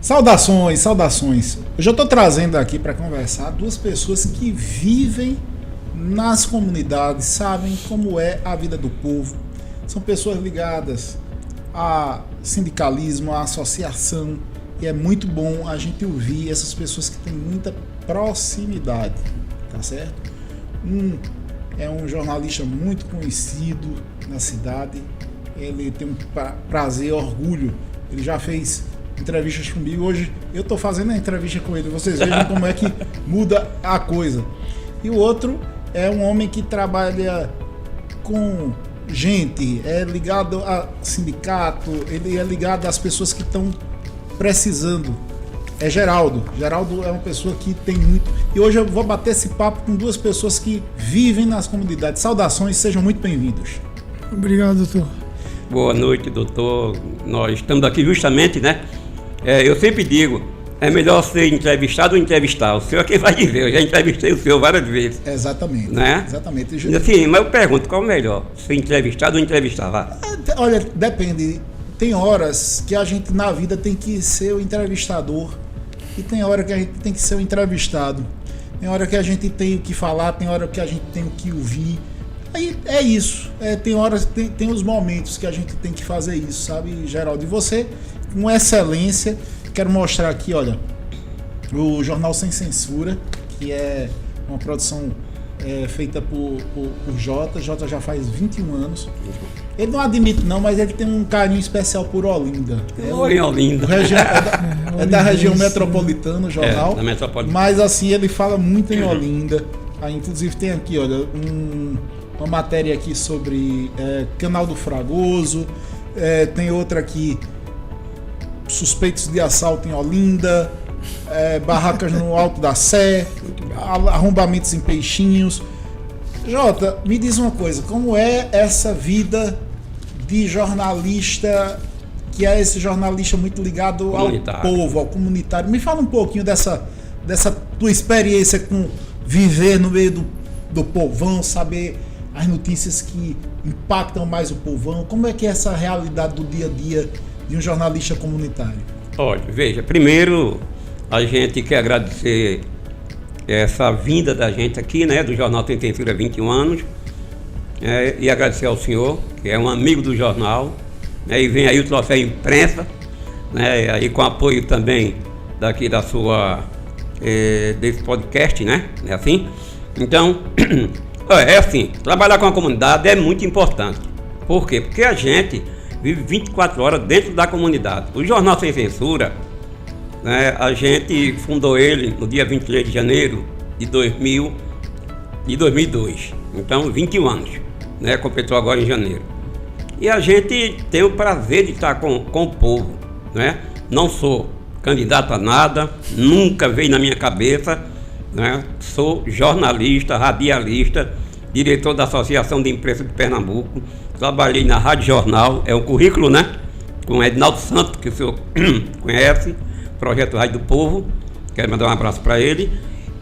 Saudações, saudações. Hoje eu estou trazendo aqui para conversar duas pessoas que vivem nas comunidades, sabem como é a vida do povo. São pessoas ligadas a sindicalismo, a associação, e é muito bom a gente ouvir essas pessoas que têm muita proximidade, tá certo? Um é um jornalista muito conhecido na cidade, ele tem um prazer, orgulho, ele já fez entrevistas comigo, hoje eu estou fazendo a entrevista com ele, vocês vejam como é que muda a coisa. E o outro é um homem que trabalha com gente, é ligado a sindicato, ele é ligado às pessoas que estão precisando. É Geraldo. Geraldo é uma pessoa que tem muito. E hoje eu vou bater esse papo com duas pessoas que vivem nas comunidades. Saudações, sejam muito bem-vindos. Obrigado, doutor. Boa noite, doutor. Nós estamos aqui justamente, né? Eu sempre digo, é melhor ser entrevistado ou entrevistar. O senhor é quem vai dizer, eu já entrevistei o senhor várias vezes. Exatamente. Né? Exatamente. Assim, mas eu pergunto, qual é o melhor? Ser entrevistado ou entrevistar? Vá. Olha, depende. Tem horas que a gente na vida tem que ser o entrevistador e tem hora que a gente tem que ser o entrevistado. Tem hora que a gente tem o que falar, tem hora que a gente tem o que ouvir. Aí é isso. Tem horas, tem os momentos que a gente tem que fazer isso, sabe, Geraldo? E você, com excelência, quero mostrar aqui, olha, o Jornal Sem Censura, que é uma produção feita por Jota. Jota já faz 21 anos. Ele não admite não, mas ele tem um carinho especial por Olinda. Olinda. É da região metropolitana, o jornal. Da metropolitana. Mas assim, ele fala muito em Olinda. Aí, inclusive tem aqui, olha, uma matéria aqui sobre Canal do Fragoso. Tem outra aqui, suspeitos de assalto em Olinda. Barracas no Alto da Sé. Arrombamentos em Peixinhos. Jota, me diz uma coisa, como é essa vida de jornalista, que é esse jornalista muito ligado ao povo, ao comunitário? Me fala um pouquinho dessa tua experiência com viver no meio do povão, saber as notícias que impactam mais o povão. Como é que é essa realidade do dia a dia de um jornalista comunitário? Olha, veja, primeiro a gente quer agradecer essa vinda da gente aqui, né, do Jornal Sem Censura há 21 anos, e agradecer ao senhor, que é um amigo do jornal, né, e vem aí o troféu imprensa, né, aí com apoio também daqui da sua, desse podcast, né, é assim? Então, é assim, trabalhar com a comunidade é muito importante. Por quê? Porque a gente vive 24 horas dentro da comunidade. O Jornal Sem Censura, né, a gente fundou ele no dia 23 de janeiro de 2002, então 21 anos, né, completou agora em janeiro. E a gente tem o prazer de estar com o povo, né? Não sou candidato a nada, nunca veio na minha cabeça, né? Sou jornalista, radialista, diretor da Associação de Imprensa de Pernambuco, trabalhei na Rádio Jornal, é um currículo, né? Com Edinaldo Santos, que o senhor conhece, Projeto Rádio do Povo, quero mandar um abraço para ele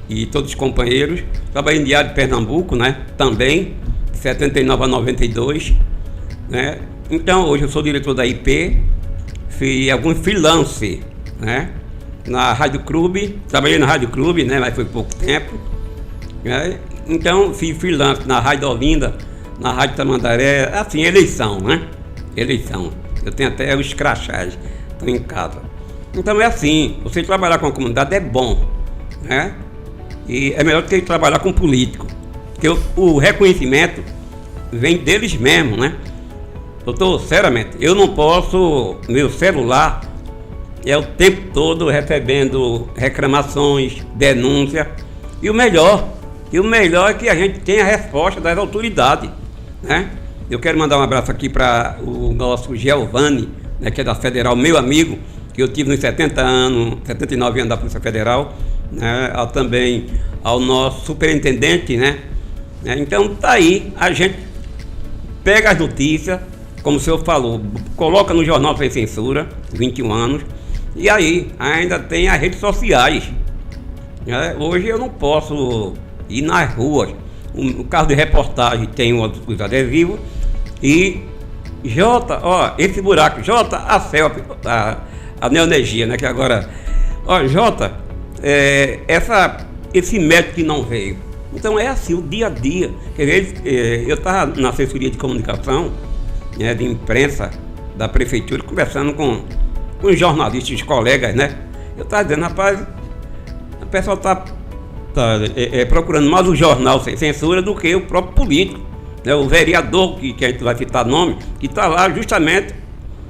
e todos os companheiros. Trabalhei em Diário de Pernambuco, né? Também, de 79 a 92, né? Então, hoje eu sou diretor da IP, fiz alguns freelance, né? Na Rádio Clube, trabalhei na Rádio Clube, né? Mas foi pouco tempo, né? Então, fiz freelance na Rádio Olinda, na Rádio Tamandaré, assim, eleição, né? Eleição. Eu tenho até os crachás, estou em casa. Então é assim, você trabalhar com a comunidade é bom, né? E é melhor do que trabalhar com político, porque o reconhecimento vem deles mesmos, né? Doutor, sinceramente, eu não posso, meu celular é o tempo todo recebendo reclamações, denúncias, e o melhor é que a gente tem a resposta das autoridades, né? Eu quero mandar um abraço aqui para o nosso Giovanni, né, que é da Federal, meu amigo, que eu tive nos 79 anos da Polícia Federal, né, também ao nosso superintendente, né? Então tá aí, a gente pega as notícias, como o senhor falou, coloca no Jornal Sem Censura, 21 anos, e aí ainda tem as redes sociais, né? Hoje eu não posso ir nas ruas, o carro de reportagem tem os adesivos, e Jota, ó, esse buraco, Jota, a selfie, a Neoenergia, né? Que agora... Ó, Jota, esse médico que não veio. Então é assim, o dia a dia. Quer dizer, eu estava na assessoria de comunicação, né, de imprensa da prefeitura, conversando com os jornalistas, os colegas, né? Eu estava dizendo, rapaz, o pessoal está procurando mais o jornal sem censura do que o próprio político, né? O vereador, que a gente vai citar nome, que está lá justamente,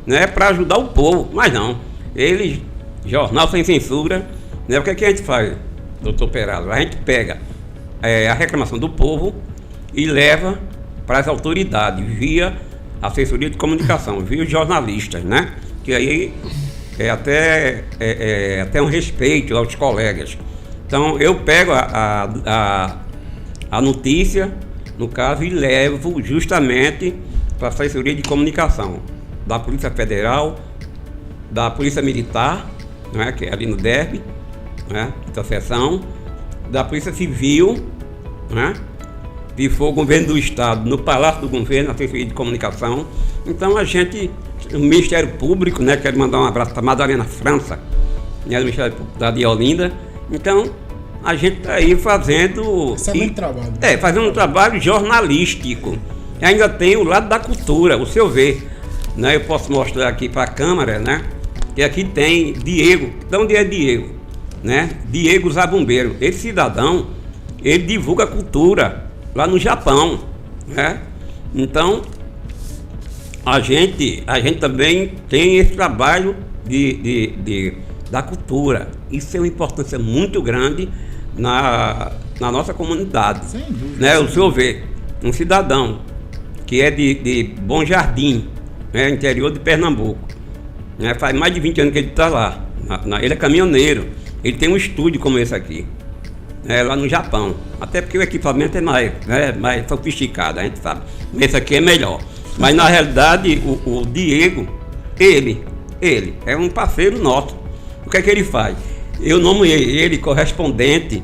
né, para ajudar o povo. Mas não, eles, jornal sem censura, né? O que é que a gente faz, doutor Peralta? A gente pega a reclamação do povo e leva para as autoridades, via assessoria de comunicação, via os jornalistas, né? Que aí é até um respeito aos colegas. Então eu pego a notícia, no caso, e levo justamente para a assessoria de comunicação da Polícia Federal, da Polícia Militar, né, que é ali no DERB, né, interseção, da Polícia Civil, né, se for o governo do Estado, no Palácio do Governo, na assessoria de comunicação. Então a gente, o Ministério Público, né, quero mandar um abraço para a Madalena França, né, do Ministério Público da de Olinda. Então a gente está aí fazendo... Excelente trabalho. Fazendo um trabalho jornalístico. E ainda tem o lado da cultura, o seu ver. Né, eu posso mostrar aqui para a câmera, né, que aqui tem Diego. De onde é Diego? Né? Diego Zabumbeiro. Esse cidadão, ele divulga a cultura lá no Japão, né? Então a gente também tem esse trabalho da cultura. Isso é uma importância muito grande na nossa comunidade. Sem dúvida. Né? O senhor vê um cidadão que é de Bom Jardim, né? Interior de Pernambuco, né? Faz mais de 20 anos que ele está lá. Ele é caminhoneiro. Ele tem um estúdio como esse aqui, lá no Japão. Até porque o equipamento é mais sofisticado, a gente sabe. Esse aqui é melhor. Mas na realidade o Diego, ele é um parceiro nosso. O que é que ele faz? Eu nomeei ele correspondente,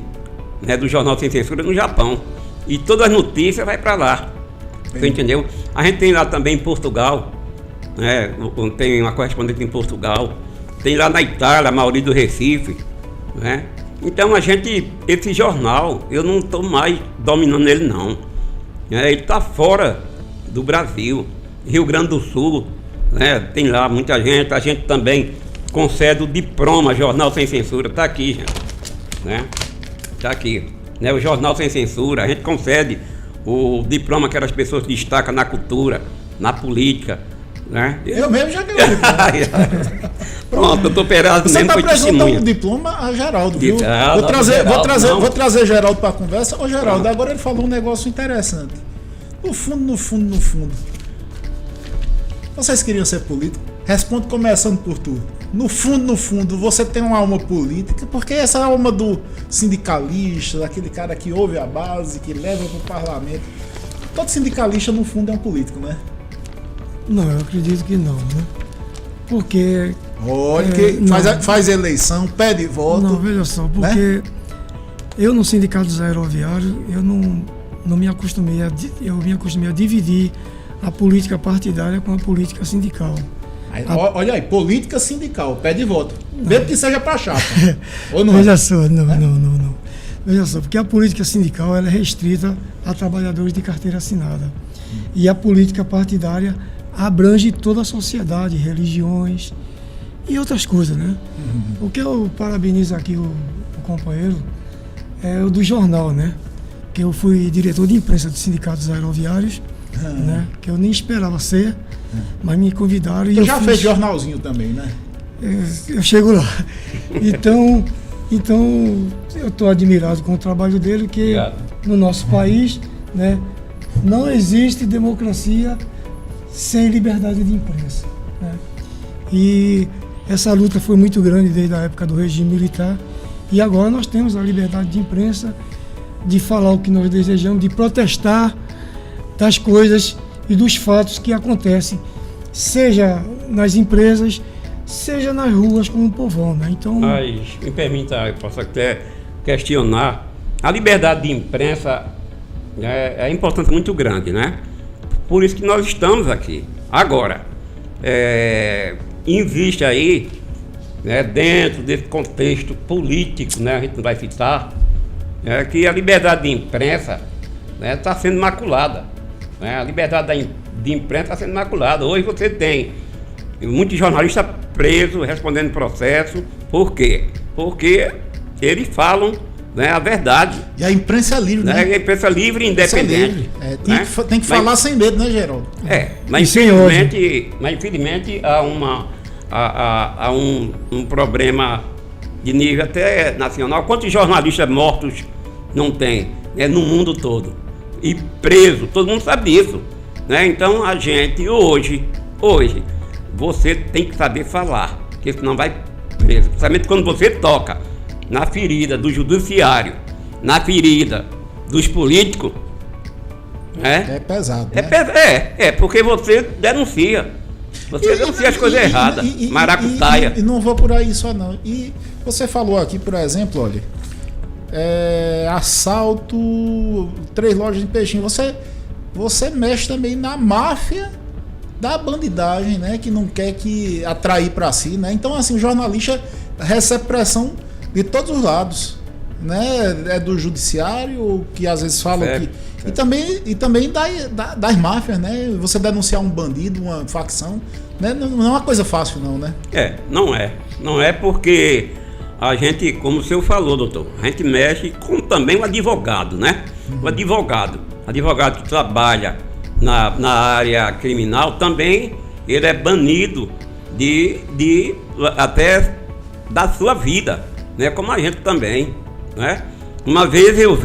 né, do Jornal Sem Censura no Japão. E todas as notícias vai para lá. Você entendeu? A gente tem lá também em Portugal, né, tem uma correspondente em Portugal. Tem lá na Itália, a Mauri do Recife, né? Então esse jornal, eu não estou mais dominando ele não. Ele está fora do Brasil, Rio Grande do Sul, né? Tem lá muita gente, a gente também concede o diploma Jornal Sem Censura, está aqui, gente, né? Está aqui, né? O Jornal Sem Censura, a gente concede o diploma que as pessoas destacam na cultura, na política, né? Eu mesmo já ganhei o diploma. Pronto, doutor Peralta Você mesmo está foi apresentando testemunha. um diploma a Geraldo, viu? Geraldo, vou trazer Geraldo para a conversa. Ô Geraldo, agora ele falou um negócio interessante. No fundo, vocês queriam ser político? Responde começando por tu. No fundo, você tem uma alma política, porque essa alma do sindicalista, daquele cara que ouve a base, que leva para o parlamento. Todo sindicalista, no fundo, é um político, né? Não, eu acredito que não, né? Porque... Olha, faz eleição, pede voto. Não, veja só, porque eu no Sindicato dos Aeroviários, eu não me acostumei eu me acostumei a dividir a política partidária com a política sindical. Olha aí, política sindical, pede voto. Mesmo que seja para chapa. Ou não? Veja só, não. Veja só, porque a política sindical ela é restrita a trabalhadores de carteira assinada. E a política partidária abrange toda a sociedade, religiões e outras coisas, né? O que eu parabenizo aqui o companheiro é o do jornal, né? Que eu fui diretor de imprensa dos sindicatos aeroviários, né? Que eu nem esperava ser, mas me convidaram. Tu já fez jornalzinho também, né? Eu chego lá. Então eu estou admirado com o trabalho dele, que no nosso país, né, não existe democracia sem liberdade de imprensa, né? E essa luta foi muito grande desde a época do regime militar, e agora nós temos a liberdade de imprensa de falar o que nós desejamos, de protestar das coisas e dos fatos que acontecem, seja nas empresas, seja nas ruas como um povão, né? Então, mas me permita, eu posso até questionar. A liberdade de imprensa é importância muito grande, né? Por isso que nós estamos aqui. Agora, existe aí né, dentro desse contexto político, né, a gente não vai citar, que a liberdade de imprensa está sendo maculada. Né, a liberdade de imprensa está sendo maculada. Hoje você tem muitos jornalistas presos, respondendo processo. Por quê? Porque eles falam, né, a verdade. E a imprensa é livre, né? A imprensa livre e independente. Tem que falar sem medo, né, Geraldo? Mas infelizmente há um problema de nível até nacional. Quantos jornalistas mortos não tem, né, no mundo todo? E preso, todo mundo sabe disso. Né? Então a gente hoje, você tem que saber falar, porque senão vai preso. Principalmente quando você toca na ferida do judiciário, na ferida dos políticos, né? É pesado, né? Porque você denuncia. Você denuncia as coisas erradas, maracutaia. E não vou por aí só não. E você falou aqui, por exemplo, olha, assalto, 3 lojas de peixinho. Você mexe também na máfia da bandidagem, né? Que não quer atrair para si, né? Então, assim, o jornalista recebe pressão de todos os lados, né? É do judiciário, que às vezes falam que... E também das máfias, né? Você denunciar um bandido, uma facção, né? Não é uma coisa fácil não, né? Não é. Não é porque a gente, como o senhor falou, doutor, a gente mexe com também o advogado, né? O advogado que trabalha na área criminal também, ele é banido de até da sua vida, né? Como a gente também, né? Uma vez eu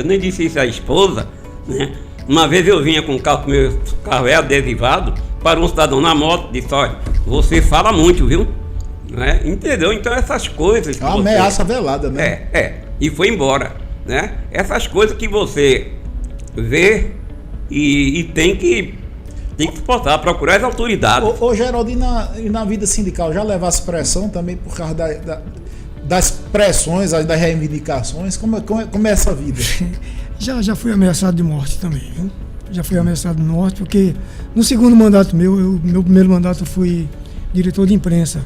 nem disse isso à esposa, né? Uma vez eu vinha com o carro, meu carro é adesivado, para um cidadão na moto, disse: olha, você fala muito, viu? Né? Entendeu? Então essas coisas... É uma ameaça velada, né? E foi embora, né? Essas coisas que você vê e tem que suportar, procurar as autoridades. Ô Geraldo, e na vida sindical, já levasse pressão também por causa das pressões, das reivindicações? Como é essa vida? Já fui ameaçado de morte também, viu? Já fui ameaçado de morte, porque no segundo mandato meu primeiro mandato eu fui diretor de imprensa,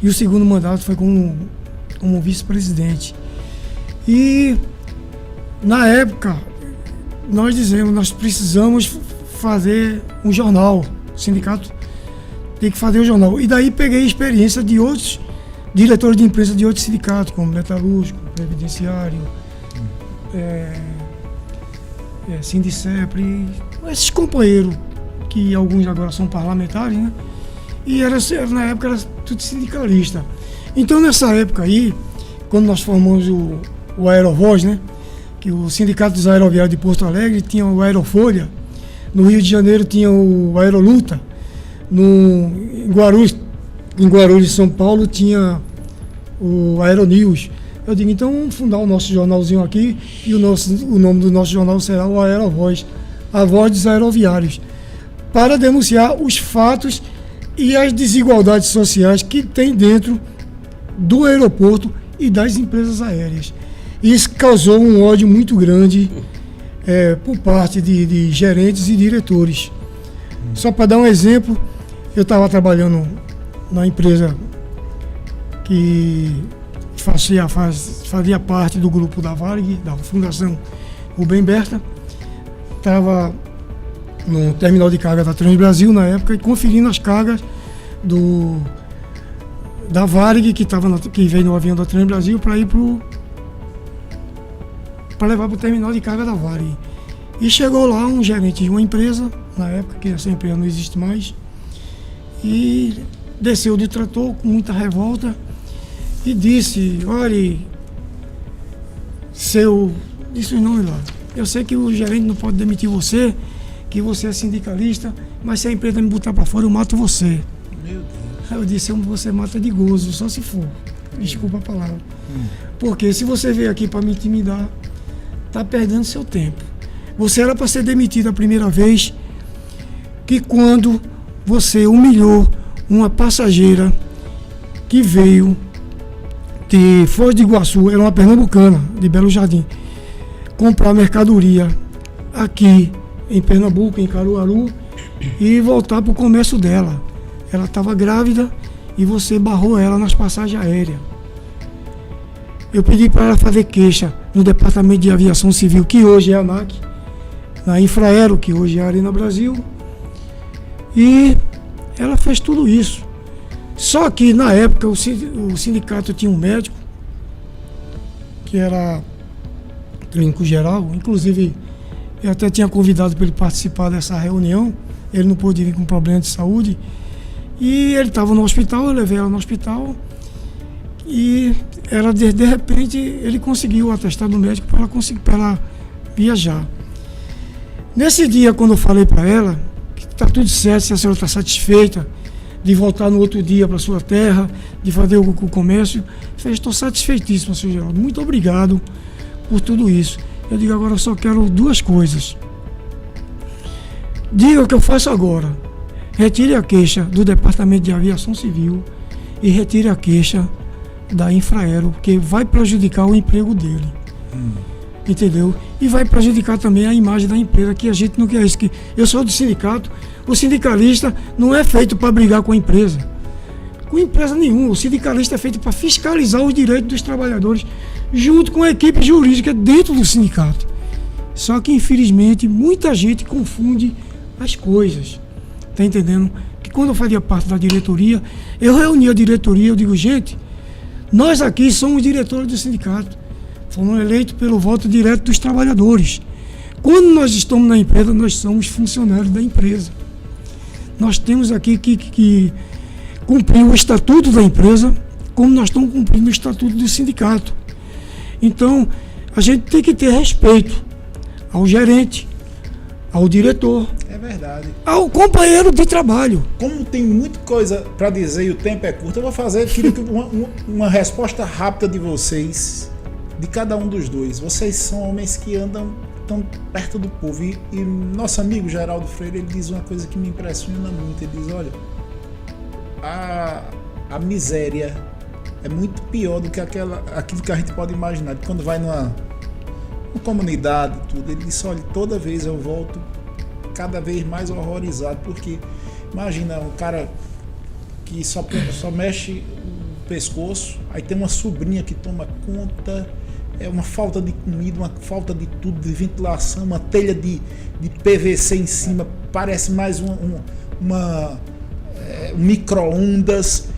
e o segundo mandato foi como vice-presidente. E na época nós precisamos fazer um jornal, o sindicato tem que fazer um jornal. E daí peguei experiência de outros diretores de imprensa de outros sindicatos, como Metalúrgico, Previdenciário, Sindicepre, esses companheiros, que alguns agora são parlamentares, né? E na época era tudo sindicalista. Então nessa época aí, quando nós formamos o Aerovoz, né? Que o Sindicato dos Aeroviários de Porto Alegre tinha o Aerofolha, no Rio de Janeiro tinha o Aeroluta, em Guarulhos, São Paulo, tinha o Aeronews. Eu digo, então vamos fundar o nosso jornalzinho aqui, e o nome do nosso jornal será o Aerovoz, a voz dos aeroviários, para denunciar os fatos e as desigualdades sociais que tem dentro do aeroporto e das empresas aéreas. Isso causou um ódio muito grande por parte de gerentes e diretores. Só para dar um exemplo, eu estava trabalhando na empresa que fazia parte do grupo da Varig, da Fundação Rubem Berta. Estava no terminal de carga da Transbrasil na época e conferindo as cargas da Varig, que veio no avião da Transbrasil para ir para levar para o terminal de carga da Varig. E chegou lá um gerente de uma empresa, na época, que essa empresa não existe mais, e desceu de trator com muita revolta e disse: olha, disse os nomes lá, eu sei que o gerente não pode demitir você, que você é sindicalista, mas se a empresa me botar para fora, eu mato você. Meu Deus. Aí eu disse: você mata de gozo, só se for. Desculpa a palavra. Porque se você veio aqui para me intimidar, está perdendo seu tempo. Você era para ser demitido a primeira vez, que quando você humilhou uma passageira que veio de Foz do Iguaçu, era uma pernambucana, de Belo Jardim, comprar mercadoria aqui em Pernambuco, em Caruaru, e voltar para o comércio dela. Ela estava grávida e você barrou ela nas passagens aéreas. Eu pedi para ela fazer queixa no Departamento de Aviação Civil, que hoje é a ANAC, na Infraero, que hoje é a Arena Brasil, e ela fez tudo isso. Só que na época o sindicato tinha um médico, que era clínico geral, inclusive eu até tinha convidado para ele participar dessa reunião, ele não pôde vir com problema de saúde, e ele estava no hospital, eu levei ela no hospital, e ela de repente ele conseguiu o atestado do médico para ela viajar. Nesse dia, quando eu falei para ela que está tudo certo, se a senhora está satisfeita de voltar no outro dia para sua terra, de fazer o comércio, eu falei, estou satisfeitíssimo, senhor Geraldo, muito obrigado por tudo isso. Eu digo, agora eu só quero duas coisas. Diga o que eu faço agora. Retire a queixa do Departamento de Aviação Civil e retire a queixa da Infraero, porque vai prejudicar o emprego dele. Entendeu? E vai prejudicar também a imagem da empresa, que a gente não quer isso. Que eu sou do sindicato, o sindicalista não é feito para brigar com a empresa. Com empresa nenhuma. O sindicalista é feito para fiscalizar os direitos dos trabalhadores, junto com a equipe jurídica dentro do sindicato. Só que, infelizmente, muita gente confunde as coisas. Tá entendendo? Que quando eu fazia parte da diretoria, eu reunia a diretoria, eu digo, gente, nós aqui somos diretores do sindicato. Fomos eleitos pelo voto direto dos trabalhadores. Quando nós estamos na empresa, nós somos funcionários da empresa. Nós temos aqui que cumprir o estatuto da empresa, como nós estamos cumprindo o estatuto do sindicato. Então, a gente tem que ter respeito ao gerente, ao diretor. É verdade. Ao companheiro de trabalho. Como tem muita coisa para dizer e o tempo é curto, eu vou fazer uma resposta rápida de vocês, de cada um dos dois. Vocês são homens que andam tão perto do povo. E nosso amigo Geraldo Freire, ele diz uma coisa que me impressiona muito. Ele diz, olha, a miséria é muito pior do que aquilo que a gente pode imaginar. Quando vai numa comunidade, tudo, ele disse, olha, toda vez eu volto cada vez mais horrorizado, porque imagina um cara que só mexe o pescoço, aí tem uma sobrinha que toma conta, é uma falta de comida, uma falta de tudo, de ventilação, uma telha de PVC em cima, parece mais um micro-ondas.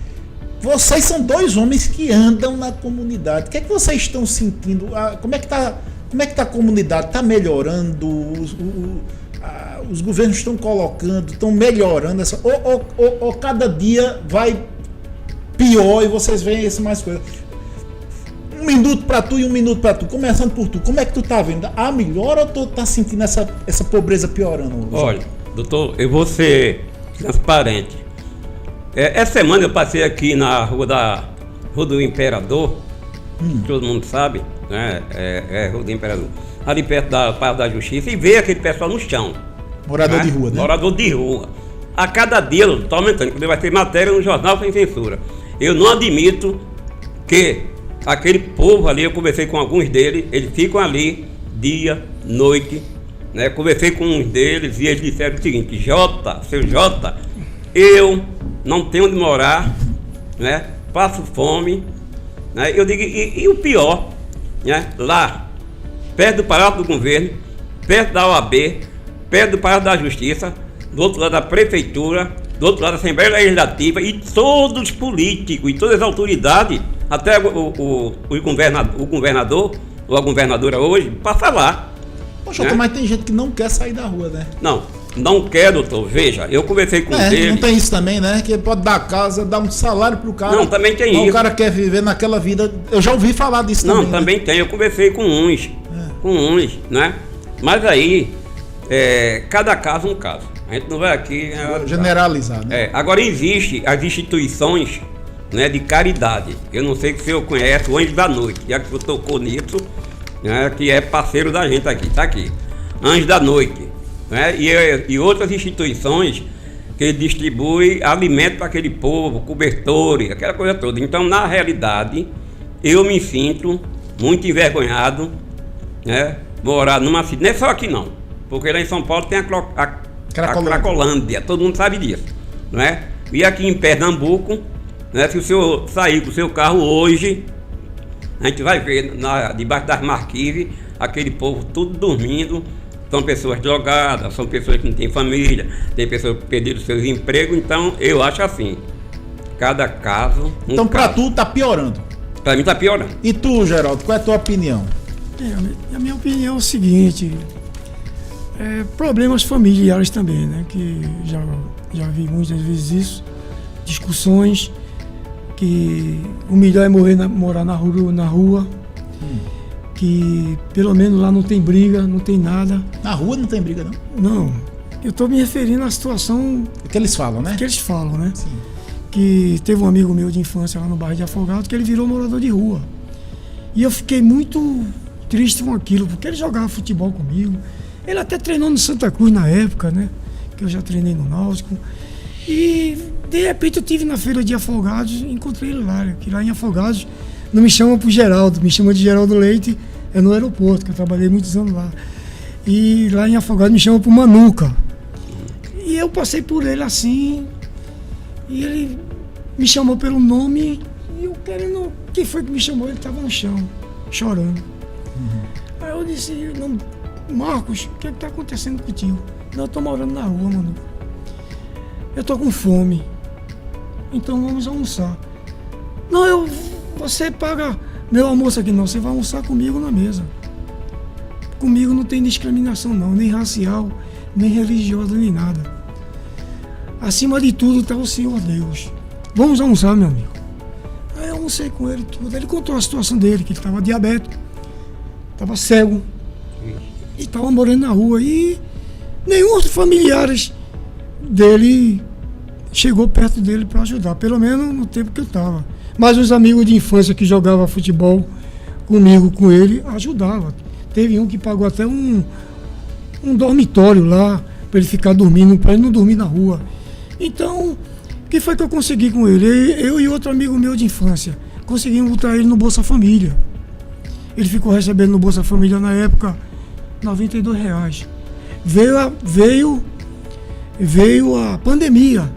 Vocês são dois homens que andam na comunidade. O que é que vocês estão sentindo? Como é que tá a comunidade? Está melhorando? Os governos estão colocando, estão melhorando essa, ou cada dia vai pior e vocês veem isso mais coisa. 1 minuto para tu e 1 minuto para tu. Começando por tu, como é que tu tá vendo? Melhora ou tu tá sentindo essa pobreza piorando? Olha, doutor, eu vou ser transparente. Essa semana eu passei aqui na Rua do Imperador, todo mundo sabe, né? Rua do Imperador, ali perto da Praça da Justiça, e veio aquele pessoal no chão. Morador de rua, né? Morador de rua. A cada dia está aumentando, porque vai ter matéria no jornal sem censura. Eu não admito que aquele povo ali, eu conversei com alguns deles, eles ficam ali dia, noite, né? Conversei com uns deles e eles disseram o seguinte, seu Jota, eu não tenho onde morar, né? Passo fome, né? Eu digo, e o pior, né? Lá, perto do Palácio do Governo, perto da OAB, perto do Palácio da Justiça, do outro lado da Prefeitura, do outro lado da Assembleia Legislativa, e todos os políticos e todas as autoridades, até o governador, ou a governadora hoje, passa lá. Poxa, né? Mas tem gente que não quer sair da rua, né? Não quer, doutor. Veja, eu conversei com ele. Não tem isso também, né? Que pode dar casa, dar um salário pro cara. Não, também tem isso. O cara quer viver naquela vida. Eu já ouvi falar disso também. Não, também tem. Eu conversei com uns, né? Mas aí, cada caso um caso. A gente não vai aqui generalizar, né? Agora existe as instituições, né, de caridade. Eu não sei se o senhor conhece o Anjo da Noite, já que o senhor tocou nisso, né, que é parceiro da gente aqui, tá aqui. Anjo da Noite, né, e outras instituições que distribuem alimento para aquele povo, cobertores, aquela coisa toda. Então, na realidade, eu me sinto muito envergonhado, né, morar numa cidade, não é só aqui não, porque lá em São Paulo tem a Cracolândia, todo mundo sabe disso, não é? E aqui em Pernambuco, Né? Se o senhor sair com o seu carro hoje, a gente vai ver debaixo das marquises aquele povo tudo dormindo. São pessoas drogadas, são pessoas que não têm família, tem pessoas que perderam seus empregos. Então eu acho assim, cada caso então para tu tá piorando. Para mim tá piorando. E tu, Geraldo, qual é a tua opinião? A minha opinião é o seguinte, problemas familiares também, né? Que já vi muitas vezes isso, discussões que o melhor é morar na rua, que pelo menos lá não tem briga, não tem nada. Na rua não tem briga, não? Não, eu estou me referindo à situação... que eles falam, né? Que eles falam, né? Sim. Que teve um amigo meu de infância lá no bairro de Afogados que ele virou morador de rua. E eu fiquei muito triste com aquilo, porque ele jogava futebol comigo. Ele até treinou no Santa Cruz na época, né? Que eu já treinei no Náutico. E de repente eu estive na feira de Afogados e encontrei ele lá, que lá em Afogados não me chama pro Geraldo, me chama de Geraldo Leite, é no aeroporto, que eu trabalhei muitos anos lá. E lá em Afogados me chama pro Manuca. E eu passei por ele assim, e ele me chamou pelo nome, e eu querendo... Quem foi que me chamou? Ele estava no chão, chorando. Aí eu disse, não, Marcos, o que está acontecendo contigo? Não, eu estou morando na rua, mano. Eu estou com fome. Então vamos almoçar. Não, você paga meu almoço aqui, não. Você vai almoçar comigo na mesa. Comigo não tem discriminação, não. Nem racial, nem religiosa, nem nada. Acima de tudo está o Senhor Deus. Vamos almoçar, meu amigo. Aí eu almocei com ele tudo. Ele contou a situação dele, que ele estava diabético, estava cego e estava morando na rua. E nenhum dos familiares dele chegou perto dele para ajudar, pelo menos no tempo que eu estava. Mas os amigos de infância que jogavam futebol comigo, com ele, ajudavam. Teve um que pagou até um dormitório lá para ele ficar dormindo, para ele não dormir na rua. Então, o que foi que eu consegui com ele? Eu e outro amigo meu de infância conseguimos botar ele no Bolsa Família. Ele ficou recebendo no Bolsa Família na época R$92. Veio a pandemia,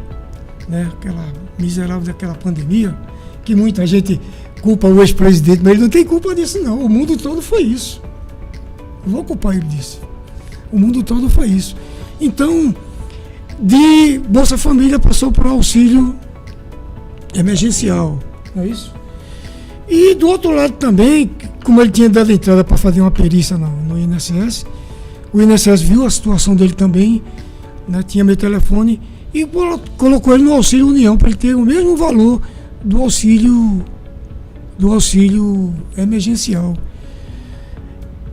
né? Aquela miserável daquela pandemia, que muita gente culpa o ex-presidente, mas ele não tem culpa disso, não. O mundo todo foi isso. Não vou culpar ele disso. O mundo todo foi isso. Então, de Bolsa Família passou para o auxílio emergencial, não é isso? E do outro lado também, como ele tinha dado entrada para fazer uma perícia no INSS, o INSS viu a situação dele também, né, tinha meu telefone e colocou ele no auxílio União para ele ter o mesmo valor do auxílio emergencial.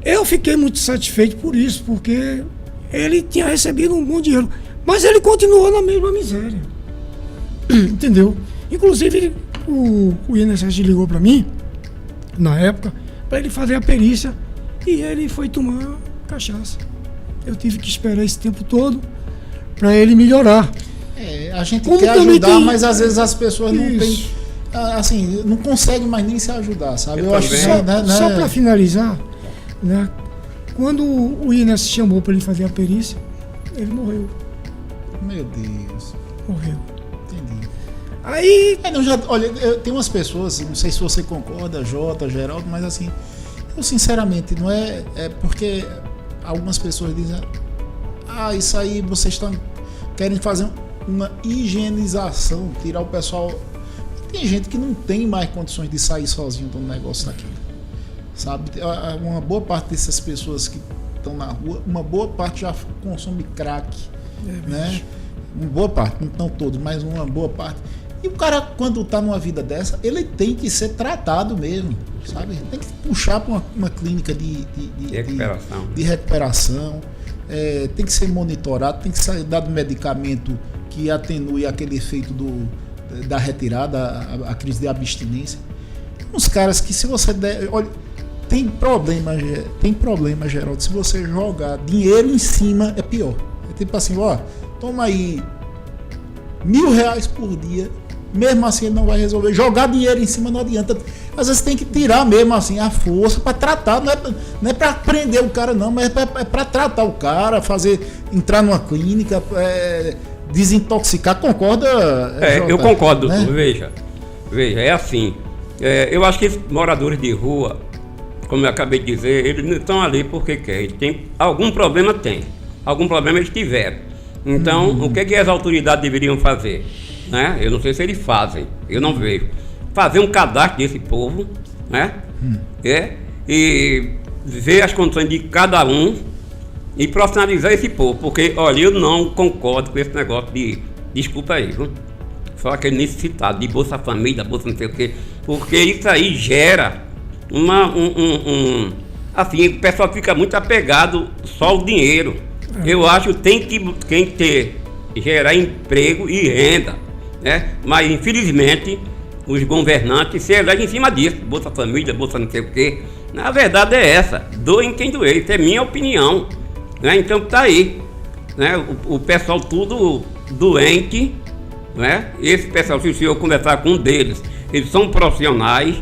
Eu fiquei muito satisfeito por isso, porque ele tinha recebido um bom dinheiro, mas ele continuou na mesma miséria. Entendeu? Inclusive o INSS ligou para mim na época para ele fazer a perícia e ele foi tomar cachaça. Eu tive que esperar esse tempo todo para ele melhorar. A gente quer ajudar, mas às vezes as pessoas não têm, assim, não conseguem mais nem se ajudar, sabe? Eu acho que só para finalizar, né? Quando o INSS chamou para ele fazer a perícia, ele morreu. Meu Deus. Morreu. Entendi. Aí... olha, tem umas pessoas, não sei se você concorda, Jota, Geraldo, mas assim, eu sinceramente, não é porque algumas pessoas dizem, isso aí vocês querem fazer uma higienização, tirar o pessoal. Tem gente que não tem mais condições de sair sozinho de um negócio daquele, sabe? Uma boa parte dessas pessoas que estão na rua, uma boa parte já consome crack, né? Uma boa parte, não todos, mas uma boa parte. E o cara, quando está numa vida dessa, ele tem que ser tratado mesmo, sabe? Tem que puxar para uma clínica de recuperação. Tem que ser monitorado, tem que ser dado medicamento que atenue aquele efeito da retirada, a crise de abstinência. Uns caras que, se você der... Olha, tem problema, Geraldo, se você jogar dinheiro em cima, é pior. É tipo assim, toma aí R$1.000 por dia, mesmo assim ele não vai resolver. Jogar dinheiro em cima não adianta. Às vezes tem que tirar mesmo assim a força para tratar, não é para prender o cara não, mas é para tratar o cara, entrar numa clínica, desintoxicar. Concorda? Eu concordo, né? Veja, Veja, é assim. Eu acho que esses moradores de rua, como eu acabei de dizer, eles não estão ali porque querem. Eles têm algum problema, algum problema eles tiveram. Então, o que as autoridades deveriam fazer? Né? Eu não sei se eles fazem, eu não vejo. Fazer um cadastro desse povo, né? E ver as condições de cada um e profissionalizar esse povo. Porque, olha, eu não concordo com esse negócio de, desculpa aí, viu? Só aquele necessitado de Bolsa Família, Bolsa não sei o quê. Porque isso aí gera assim, o pessoal fica muito apegado só ao dinheiro. Eu acho que tem que gerar emprego e renda, né? Mas infelizmente os governantes se elegem em cima disso, Bolsa Família, Bolsa não sei o quê. Na verdade é essa, doem quem doer, isso é minha opinião, né? Então tá aí, né? O pessoal tudo doente, né? Esse pessoal, se o senhor conversar com um deles, eles são profissionais,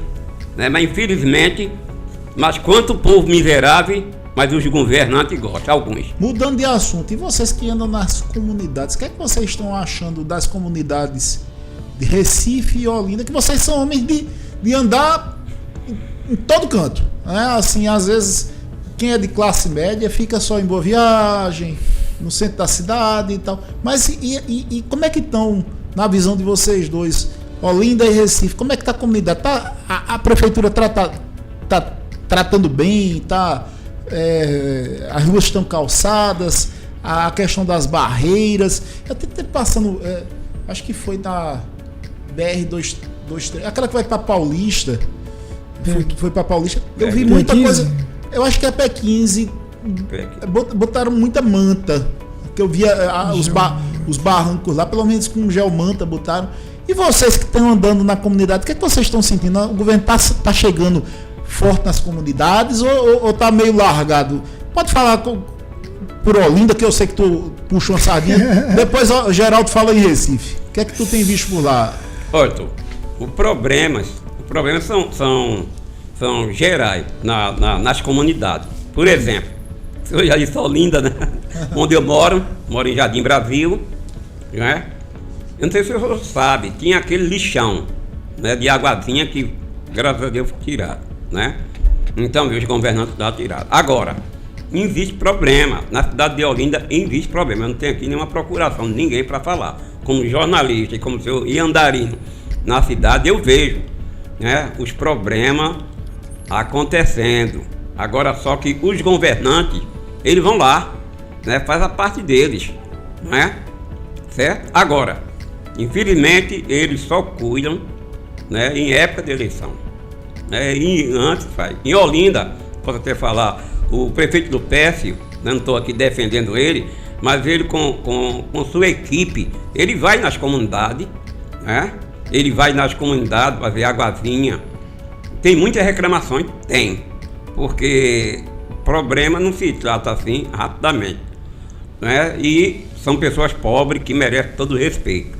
né? Mas infelizmente, mas quanto povo miserável, mas os governantes gostam, alguns. Mudando de assunto, e vocês que andam nas comunidades, o que é que vocês estão achando das comunidades de Recife e Olinda, que vocês são homens de andar em todo canto, né? Assim, às vezes, quem é de classe média fica só em Boa Viagem, no centro da cidade e tal, mas e como é que estão, na visão de vocês dois, Olinda e Recife, como é que está a comunidade? A prefeitura tá tratando bem, as ruas estão calçadas, a questão das barreiras, eu tentei passando, acho que foi da BR-223, aquela que vai para Paulista, foi para Paulista, eu vi muita coisa, eu acho que é P15, botaram muita manta, que eu via os barrancos lá, pelo menos com gel manta botaram. E vocês que estão andando na comunidade, o que é que vocês estão sentindo? O governo tá chegando forte nas comunidades ou tá meio largado? Pode falar por Olinda, que eu sei que tu puxa uma sardinha. Depois o Geraldo fala em Recife. O que é que tu tem visto por lá? Olha, os problemas são gerais nas comunidades. Por exemplo, eu já disse Olinda, né? Onde eu moro em Jardim Brasil, né? Eu não sei se você sabe, tinha aquele lixão, né, de águazinha que, graças a Deus, foi tirado, né? Então, os governantes estavam tirados. Agora, existe problema. Na cidade de Olinda existe problema. Eu não tenho aqui nenhuma procuração de ninguém para falar. Como jornalista e como seu andarino na cidade, eu vejo, né, os problemas acontecendo. Agora, só que os governantes, eles vão lá, né, faz a parte deles, né? Certo? Agora, infelizmente, eles só cuidam, né, em época de eleição. Em Olinda, posso até falar, o prefeito do Pécio, né, não estou aqui defendendo ele, mas ele com sua equipe, ele vai nas comunidades, né? Ele vai nas comunidades para ver águazinha. Tem muitas reclamações? Tem, porque problema não se trata assim rapidamente, né? E são pessoas pobres que merecem todo o respeito.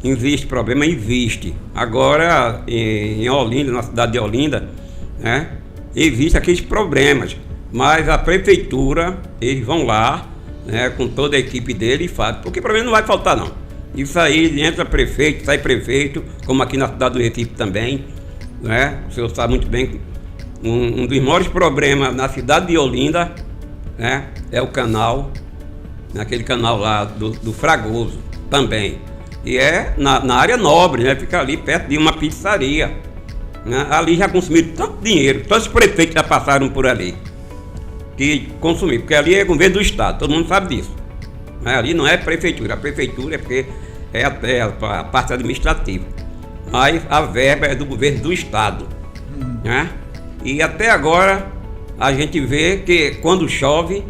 Existe problema, existe. Agora, em Olinda, na cidade de Olinda, né, existem aqueles problemas, mas a prefeitura, eles vão lá, né, com toda a equipe dele e fazem, porque problema não vai faltar não. Isso aí, entra prefeito, sai prefeito, como aqui na cidade do Recife também, né? O senhor sabe muito bem, um dos maiores problemas na cidade de Olinda, né, é o canal, naquele canal lá do Fragoso também. E é na área nobre, né? Fica ali perto de uma pizzaria, né? Ali já consumiram tanto dinheiro, todos os prefeitos já passaram por ali, que consumiram, porque ali é governo do estado, todo mundo sabe disso. Mas ali não é prefeitura, a prefeitura é porque é a parte administrativa, mas a verba é do governo do estado, né? E até agora a gente vê que quando chove,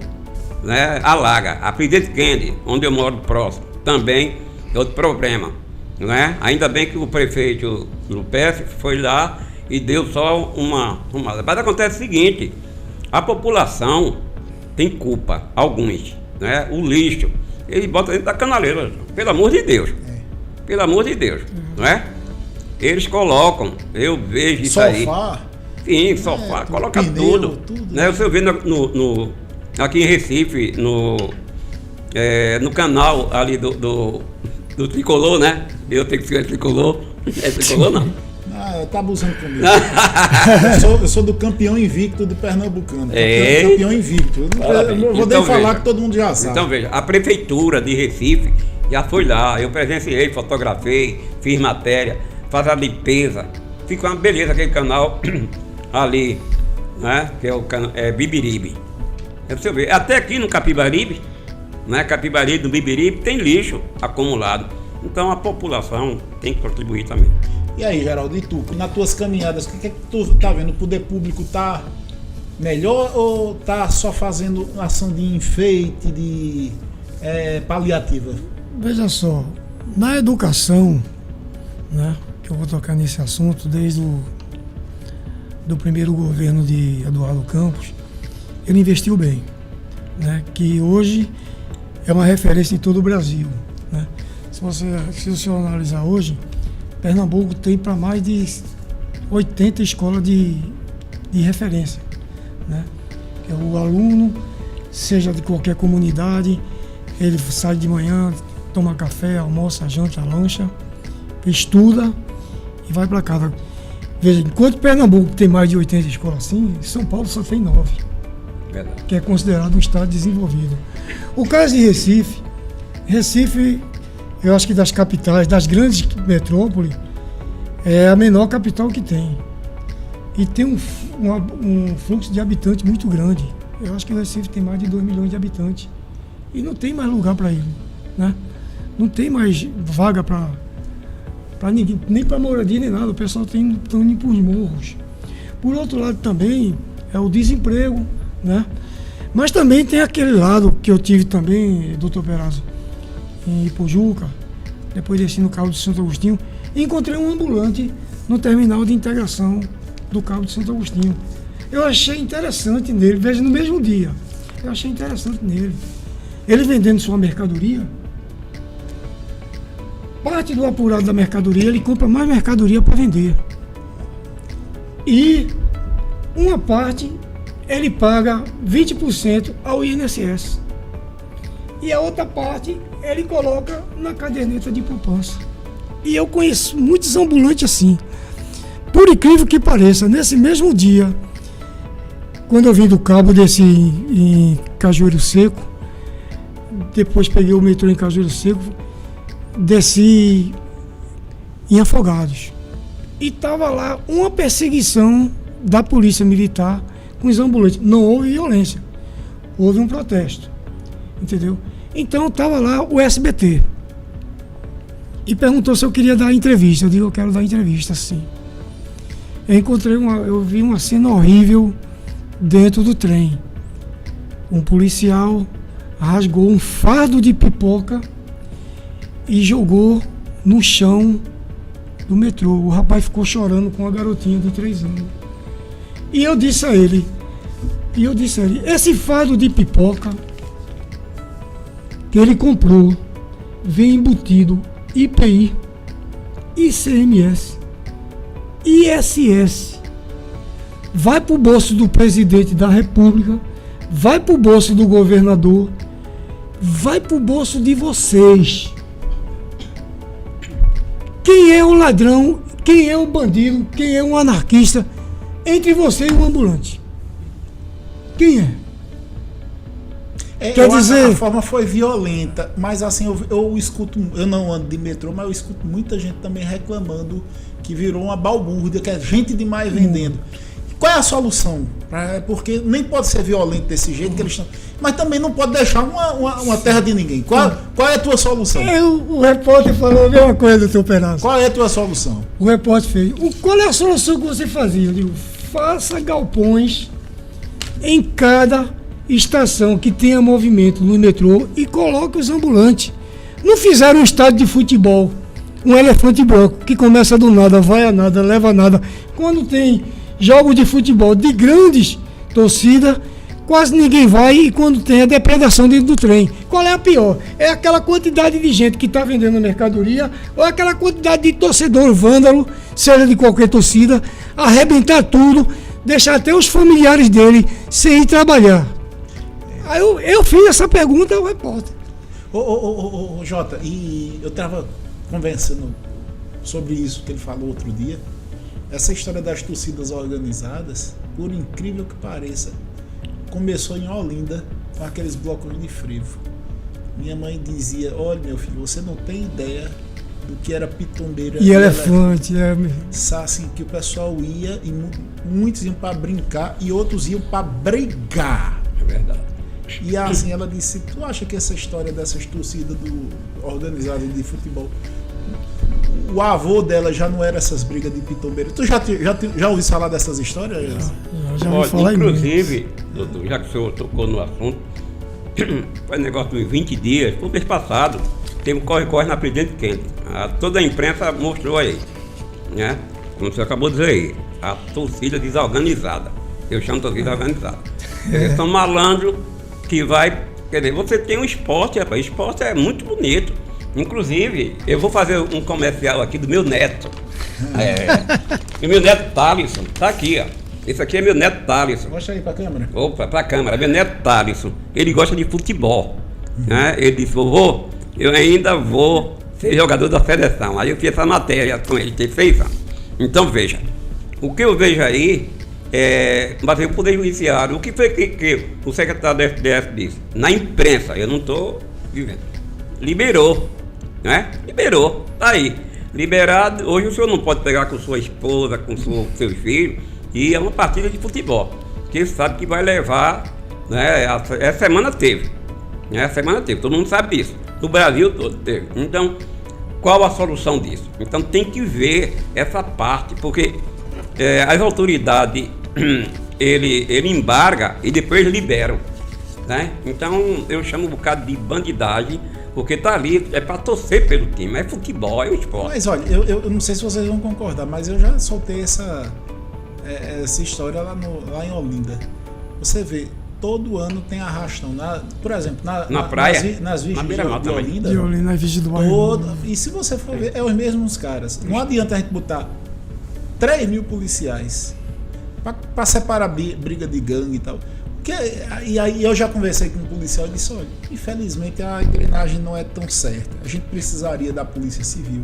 né, alaga. A Presidente Kennedy, onde eu moro próximo, também é outro problema, né? Ainda bem que o prefeito do PS foi lá e deu só uma. Mas acontece o seguinte, a população tem culpa, alguns, né? O lixo, ele bota dentro da canaleira, pelo amor de Deus. Pelo amor de Deus, não é? Eles colocam, eu vejo isso aí. Sofá? Sim, sofá, coloca pneu, tudo. Né? Você vê aqui em Recife, no canal ali do tricolor, né? Eu tenho que ser tricolor. É tricolor não. Tá abusando comigo. eu sou do campeão invicto do Pernambucano. Campeão invicto. Eu vou nem falar que todo mundo já sabe. Então veja, a prefeitura de Recife já foi lá, eu presenciei, fotografei, fiz matéria, faz a limpeza. Fica uma beleza aquele canal ali, né? Que é o canal Bibiribe. É pra você ver. Até aqui no Capibaribe, né? Capibaribe, no Bibiribe, tem lixo acumulado. Então a população tem que contribuir também. E aí, Geraldo, e tu, nas tuas caminhadas, o que é que tu tá vendo? O poder público tá melhor ou tá só fazendo ação de enfeite, de paliativa? Veja só, na educação, né, que eu vou tocar nesse assunto desde do primeiro governo de Eduardo Campos, ele investiu bem, né, que hoje é uma referência em todo o Brasil, né. Se você analisar hoje, Pernambuco tem para mais de 80 escolas de referência, né? Que o aluno, seja de qualquer comunidade, ele sai de manhã, toma café, almoça, janta, lancha, estuda e vai para casa. Veja, enquanto Pernambuco tem mais de 80 escolas assim, São Paulo só tem 9, Verdade. Que é considerado um estado desenvolvido. O caso de Recife, eu acho que das capitais, das grandes metrópoles, é a menor capital que tem. E tem um fluxo de habitantes muito grande. Eu acho que o Recife tem mais de 2 milhões de habitantes. E não tem mais lugar para ele, né? Não tem mais vaga para ninguém, nem para moradia, nem nada. O pessoal estão indo para os morros. Por outro lado também é o desemprego, né? Mas também tem aquele lado que eu tive também, doutor Perazzo, em Ipojuca, depois desci no Cabo de Santo Agostinho, e encontrei um ambulante no terminal de integração do Cabo de Santo Agostinho. Eu achei interessante nele, veja, no mesmo dia, eu achei interessante nele. Ele vendendo sua mercadoria, parte do apurado da mercadoria, ele compra mais mercadoria para vender. E uma parte, ele paga 20% ao INSS. E a outra parte ele coloca na caderneta de poupança. E eu conheço muitos ambulantes assim. Por incrível que pareça, nesse mesmo dia, quando eu vim do Cabo, desci em Cajueiro Seco, depois peguei o metrô em Cajueiro Seco, desci em Afogados. E estava lá uma perseguição da polícia militar com os ambulantes. Não houve violência, houve um protesto. Entendeu? Então estava lá o SBT e perguntou se eu queria dar entrevista. Eu digo, eu quero dar entrevista, sim. Eu vi uma cena horrível dentro do trem. Um policial rasgou um fardo de pipoca e jogou no chão do metrô. O rapaz ficou chorando com uma garotinha de 3 anos. E eu disse a ele, esse fardo de pipoca que ele comprou vem embutido IPI, ICMS, ISS, vai para o bolso do presidente da República, vai para o bolso do governador, vai para o bolso de vocês. Quem é o ladrão, quem é o bandido, quem é o anarquista entre você e o ambulante? Quem é? Quer dizer, a forma foi violenta, mas assim, eu escuto, eu não ando de metrô, mas eu escuto muita gente também reclamando que virou uma balbúrdia, que é gente demais vendendo. Qual é a solução? Porque nem pode ser violento desse jeito que eles estão, mas também não pode deixar uma terra de ninguém. Qual é a tua solução? O repórter falou a mesma coisa do teu pedaço. Qual é a tua solução? O repórter fez. Qual é a solução que você fazia? Eu digo, faça galpões em cada estação que tenha movimento no metrô e coloque os ambulantes. Não fizeram um estádio de futebol, um elefante branco, que começa do nada, vai a nada, leva a nada. Quando tem jogos de futebol de grandes torcidas, quase ninguém vai, e quando tem a depredação dentro do trem. Qual é a pior? É aquela quantidade de gente que está vendendo mercadoria, ou aquela quantidade de torcedor vândalo, seja de qualquer torcida, arrebentar tudo, deixar até os familiares dele sem ir trabalhar. Aí eu fiz essa pergunta ao repórter. Ô, Jota, e eu estava conversando sobre isso que ele falou outro dia. Essa história das torcidas organizadas, por incrível que pareça, começou em Olinda com aqueles blocos de frevo. Minha mãe dizia: olha, meu filho, você não tem ideia do que era pitombeira e elefante. Assim, que o pessoal ia e muitos iam para brincar e outros iam para brigar. É verdade. E assim, ela disse: tu acha que essa história dessas torcidas organizadas de futebol, o avô dela já não era essas brigas de pitombeira? Tu já ouviu falar dessas histórias? Já ouvi falar. Inclusive, doutor, já que o senhor tocou no assunto, faz negócio de 20 dias, no mês passado, teve um corre-corre na Presidente Kennedy. Toda a imprensa mostrou aí, né? Como você acabou de dizer aí, a torcida desorganizada. Eu chamo de torcida organizada. Eles são malandros que vai... Quer dizer, você tem um esporte, rapaz. O esporte é muito bonito. Inclusive, eu vou fazer um comercial aqui do meu neto. O meu neto Thalisson, tá aqui, ó. Esse aqui é meu neto Thalisson. Mostra aí pra câmera. Opa, pra câmera. Meu neto Thalisson. Ele gosta de futebol. Né? Ele disse: vovô, eu ainda vou ser jogador da seleção. Aí eu fiz essa matéria com ele, tem 6 anos. Então veja, o que eu vejo aí mas o Poder Judiciário, o que foi que o secretário da FDS disse? Na imprensa, eu não estou vivendo. Liberou, né? Liberou, tá aí. Liberado, hoje o senhor não pode pegar com sua esposa, com seus filhos, e é uma partida de futebol. Porque sabe que vai levar, né? Essa semana teve. Essa semana teve, todo mundo sabe disso. No Brasil todo teve. Então, qual a solução disso? Então tem que ver essa parte, porque as autoridades, ele embarga e depois liberam, né? Então eu chamo um bocado de bandidagem, porque tá ali, é para torcer pelo time, é futebol, é o esporte. Mas olha, eu não sei se vocês vão concordar, mas eu já soltei essa história lá em Olinda. Você vê, todo ano tem arrastão, por exemplo, na praia, nas virgens de Olinda. De Olinda, na virgem do bairro. E se você for ver, é os mesmos caras. Não adianta a gente botar 3.000 policiais para separar briga de gangue e tal. E aí eu já conversei com um policial e disse: olha, infelizmente a engrenagem não é tão certa. A gente precisaria da Polícia Civil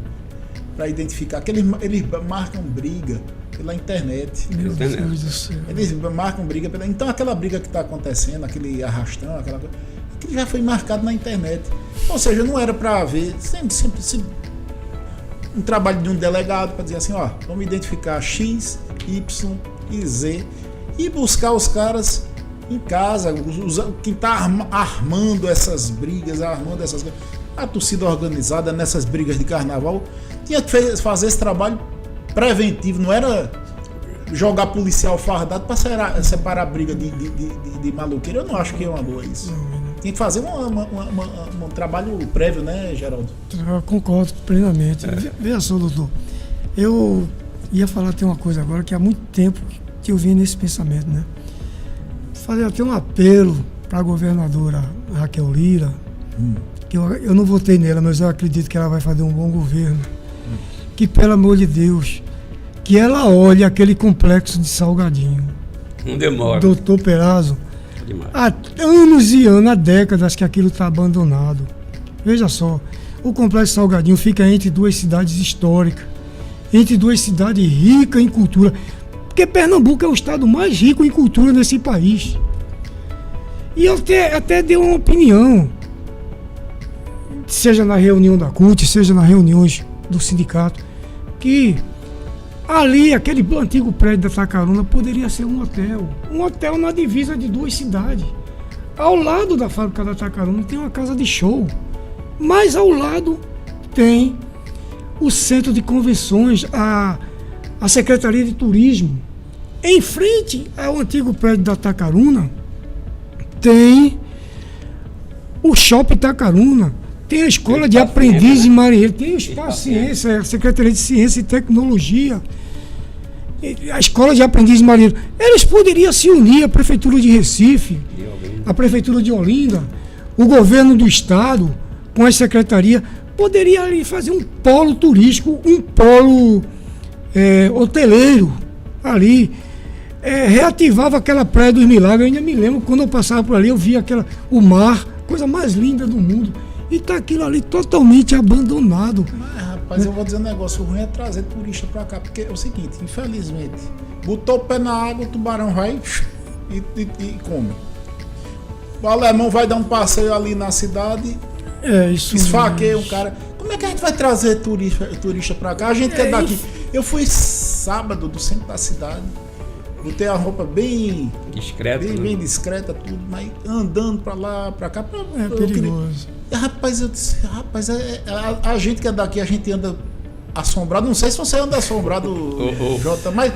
para identificar que eles marcam briga pela internet. Meu Deus do céu. Eles marcam briga pela... Então aquela briga que está acontecendo, aquele arrastão, aquela coisa, aquilo já foi marcado na internet. Ou seja, não era para haver sempre um trabalho de um delegado para dizer assim: ó, vamos identificar X, Y e Z e buscar os caras em casa, quem está armando essas brigas, a torcida organizada nessas brigas de carnaval tinha que fazer esse trabalho preventivo, não era jogar policial fardado para separar a briga de maluqueiro. Eu não acho que é uma boa isso. Tem que fazer um trabalho prévio, né, Geraldo? Eu concordo plenamente. Veja só, doutor, eu ia falar até uma coisa agora, que há muito tempo que eu vim nesse pensamento, né? Fazer até um apelo para a governadora Raquel Lira, que eu não votei nela, mas eu acredito que ela vai fazer um bom governo, que, pelo amor de Deus, que ela olhe aquele complexo de Salgadinho. Não demora. Doutor Perazzo, há anos e anos, há décadas que aquilo está abandonado. Veja só, o complexo Salgadinho fica entre 2 cidades históricas, entre 2 cidades ricas em cultura, porque Pernambuco é o estado mais rico em cultura nesse país. E eu até dei uma opinião, seja na reunião da CUT, seja nas reuniões do sindicato, que ali, aquele antigo prédio da Tacaruna poderia ser um hotel na divisa de 2 cidades. Ao lado da fábrica da Tacaruna tem uma casa de show, mas ao lado tem o centro de convenções, a Secretaria de Turismo. Em frente ao antigo prédio da Tacaruna tem o Shopping Tacaruna, tem a Escola de Aprendiz de Marinheiro, tem o Espaço Ciência, a Secretaria de Ciência e Tecnologia, a Escola de Aprendiz de Marinheiro. Eles poderiam se unir, a Prefeitura de Recife, a Prefeitura de Olinda, o Governo do Estado, com as secretarias, poderia ali fazer um polo turístico, um polo hoteleiro ali. Reativava aquela Praia dos Milagres. Eu ainda me lembro, quando eu passava por ali, eu via o mar, coisa mais linda do mundo. E está aquilo ali totalmente abandonado. Mas, rapaz, eu vou dizer um negócio, o ruim é trazer turista pra cá, porque é o seguinte, infelizmente, botou o pé na água, o tubarão vai e come. O alemão vai dar um passeio ali na cidade, esfaqueia o cara. Como é que a gente vai trazer turista pra cá? A gente quer daqui. Eu fui sábado do centro da cidade, botei a roupa bem discreta, bem discreta, tudo, mas andando pra lá, pra cá. É perigoso. Rapaz, eu disse, a gente que é daqui, a gente anda assombrado. Não sei se você anda assombrado, Jota, mas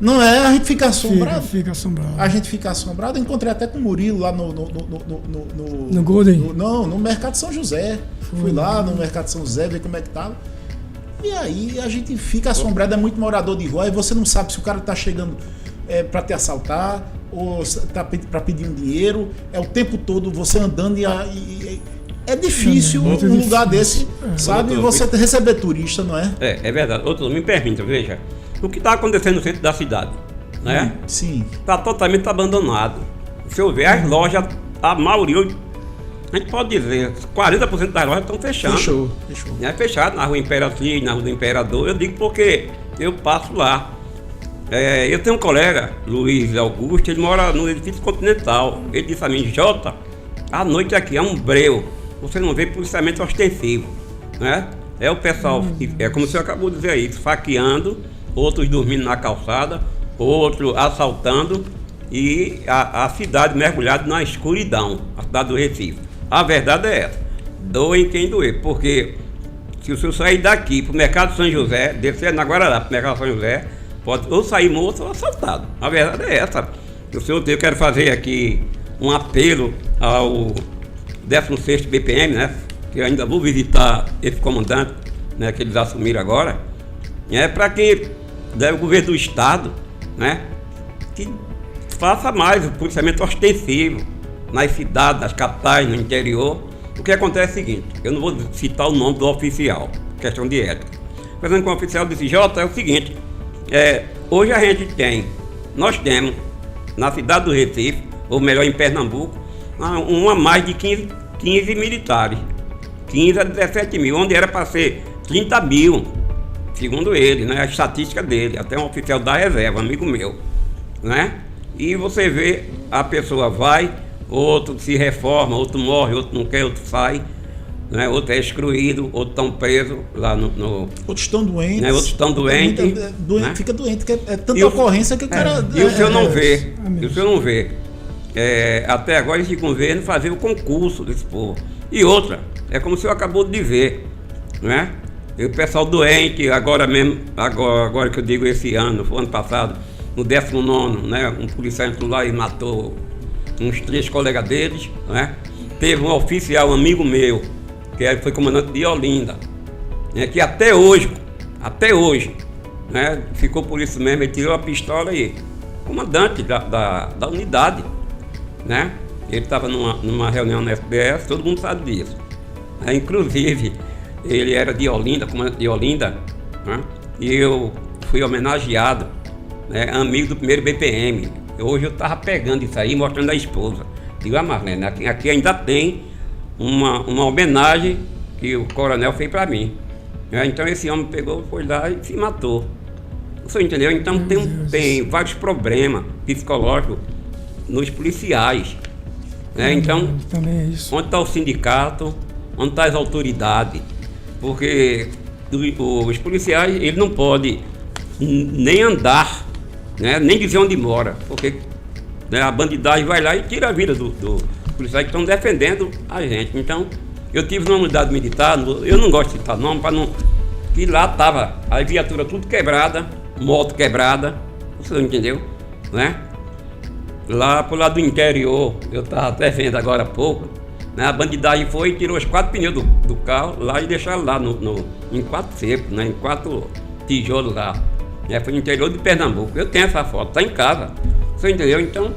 não é, a gente fica assombrado. Fica assombrado. A gente fica assombrado. Eu encontrei até com o Murilo lá no Golden? No Mercado São José. Fui lá no Mercado São José, ver como é que tava. E aí a gente fica assombrado, é muito morador de rua, e você não sabe se o cara tá chegando para te assaltar ou tá para pedir um dinheiro. É o tempo todo você andando e é difícil um lugar desse, sabe? Você receber turista, não é? É verdade. Outro, me permita, veja. O que está acontecendo no centro da cidade, né? Sim. Está totalmente abandonado. Se eu ver as lojas, a maioria, a gente pode dizer, 40% das lojas estão fechando. Fechou. É fechado na rua Imperatriz, na rua do Imperador. Eu digo porque eu passo lá. Eu tenho um colega, Luiz Augusto, ele mora no edifício Continental. Ele disse a mim, Jota, à noite aqui é um breu. Você não vê policiamento ostensivo, né? É o pessoal, é como você acabou de dizer aí, esfaqueando, outros dormindo na calçada, outros assaltando e a cidade mergulhada na escuridão, a cidade do Recife. A verdade é essa, doem quem doer, porque se o senhor sair daqui para o Mercado São José, descer na Guarará para o Mercado São José, pode ou sair morto ou assaltado. A verdade é essa. Eu quero fazer aqui um apelo ao 16º BPM, né? Que eu ainda vou visitar esse comandante, né? Que eles assumiram agora, para que o governo do estado, né? Que faça mais o policiamento ostensivo nas cidades, nas capitais, no interior. O que acontece é o seguinte, eu não vou citar o nome do oficial, questão de ética. Fazendo com o oficial desse Jota, é o seguinte, hoje nós temos na cidade do Recife, ou melhor em Pernambuco, uma mais de 15 militares, 15 a 17 mil, onde era para ser 30 mil, segundo ele, né, a estatística dele, até um oficial da reserva, amigo meu, né? E você vê, a pessoa vai, outro se reforma, outro morre, outro não quer, outro sai, né? Outro é excluído, outros estão presos lá no... Outros estão doentes. Né? Outros estão doentes. Né? Fica doente, que é tanta ocorrência que o cara... E o senhor não vê, até agora esse governo fazer o concurso desse povo. E outra, é como o senhor acabou de ver, né? E o pessoal doente, agora que eu digo esse ano, foi ano passado, no 19º, né? Um policial entrou lá e matou uns 3 colegas deles, né? Teve um oficial, amigo meu, que foi comandante de Olinda, né? Que até hoje, né? Ficou por isso mesmo, ele tirou a pistola e comandante da unidade, né? Ele estava numa reunião na SBS, todo mundo sabe disso. Inclusive, ele era de Olinda, comandante de Olinda, né? E eu fui homenageado, né? Amigo do primeiro BPM. Hoje eu estava pegando isso aí, mostrando a esposa. Digo, Marlene, aqui ainda tem uma homenagem que o coronel fez para mim. Então esse homem pegou, foi lá e se matou. Você entendeu? Então tem vários problemas psicológicos nos policiais. Né? Então, onde está o sindicato? Onde está as autoridades? Porque os policiais, eles não podem nem andar, né? Nem dizer onde mora, porque, né, a bandidagem vai lá e tira a vida dos policiais que estão defendendo a gente. Então, eu tive numa unidade militar, eu não gosto de citar nome, para não... que lá estava a viatura tudo quebrada, moto quebrada, você entendeu? Né? Lá pro lado do interior, eu estava até vendo agora há pouco, né? A bandidagem foi e tirou os 4 pneus do carro lá e deixaram lá em 4 cepos, né? Em 4 tijolos lá. Foi no interior de Pernambuco. Eu tenho essa foto, está em casa. Você entendeu? Então,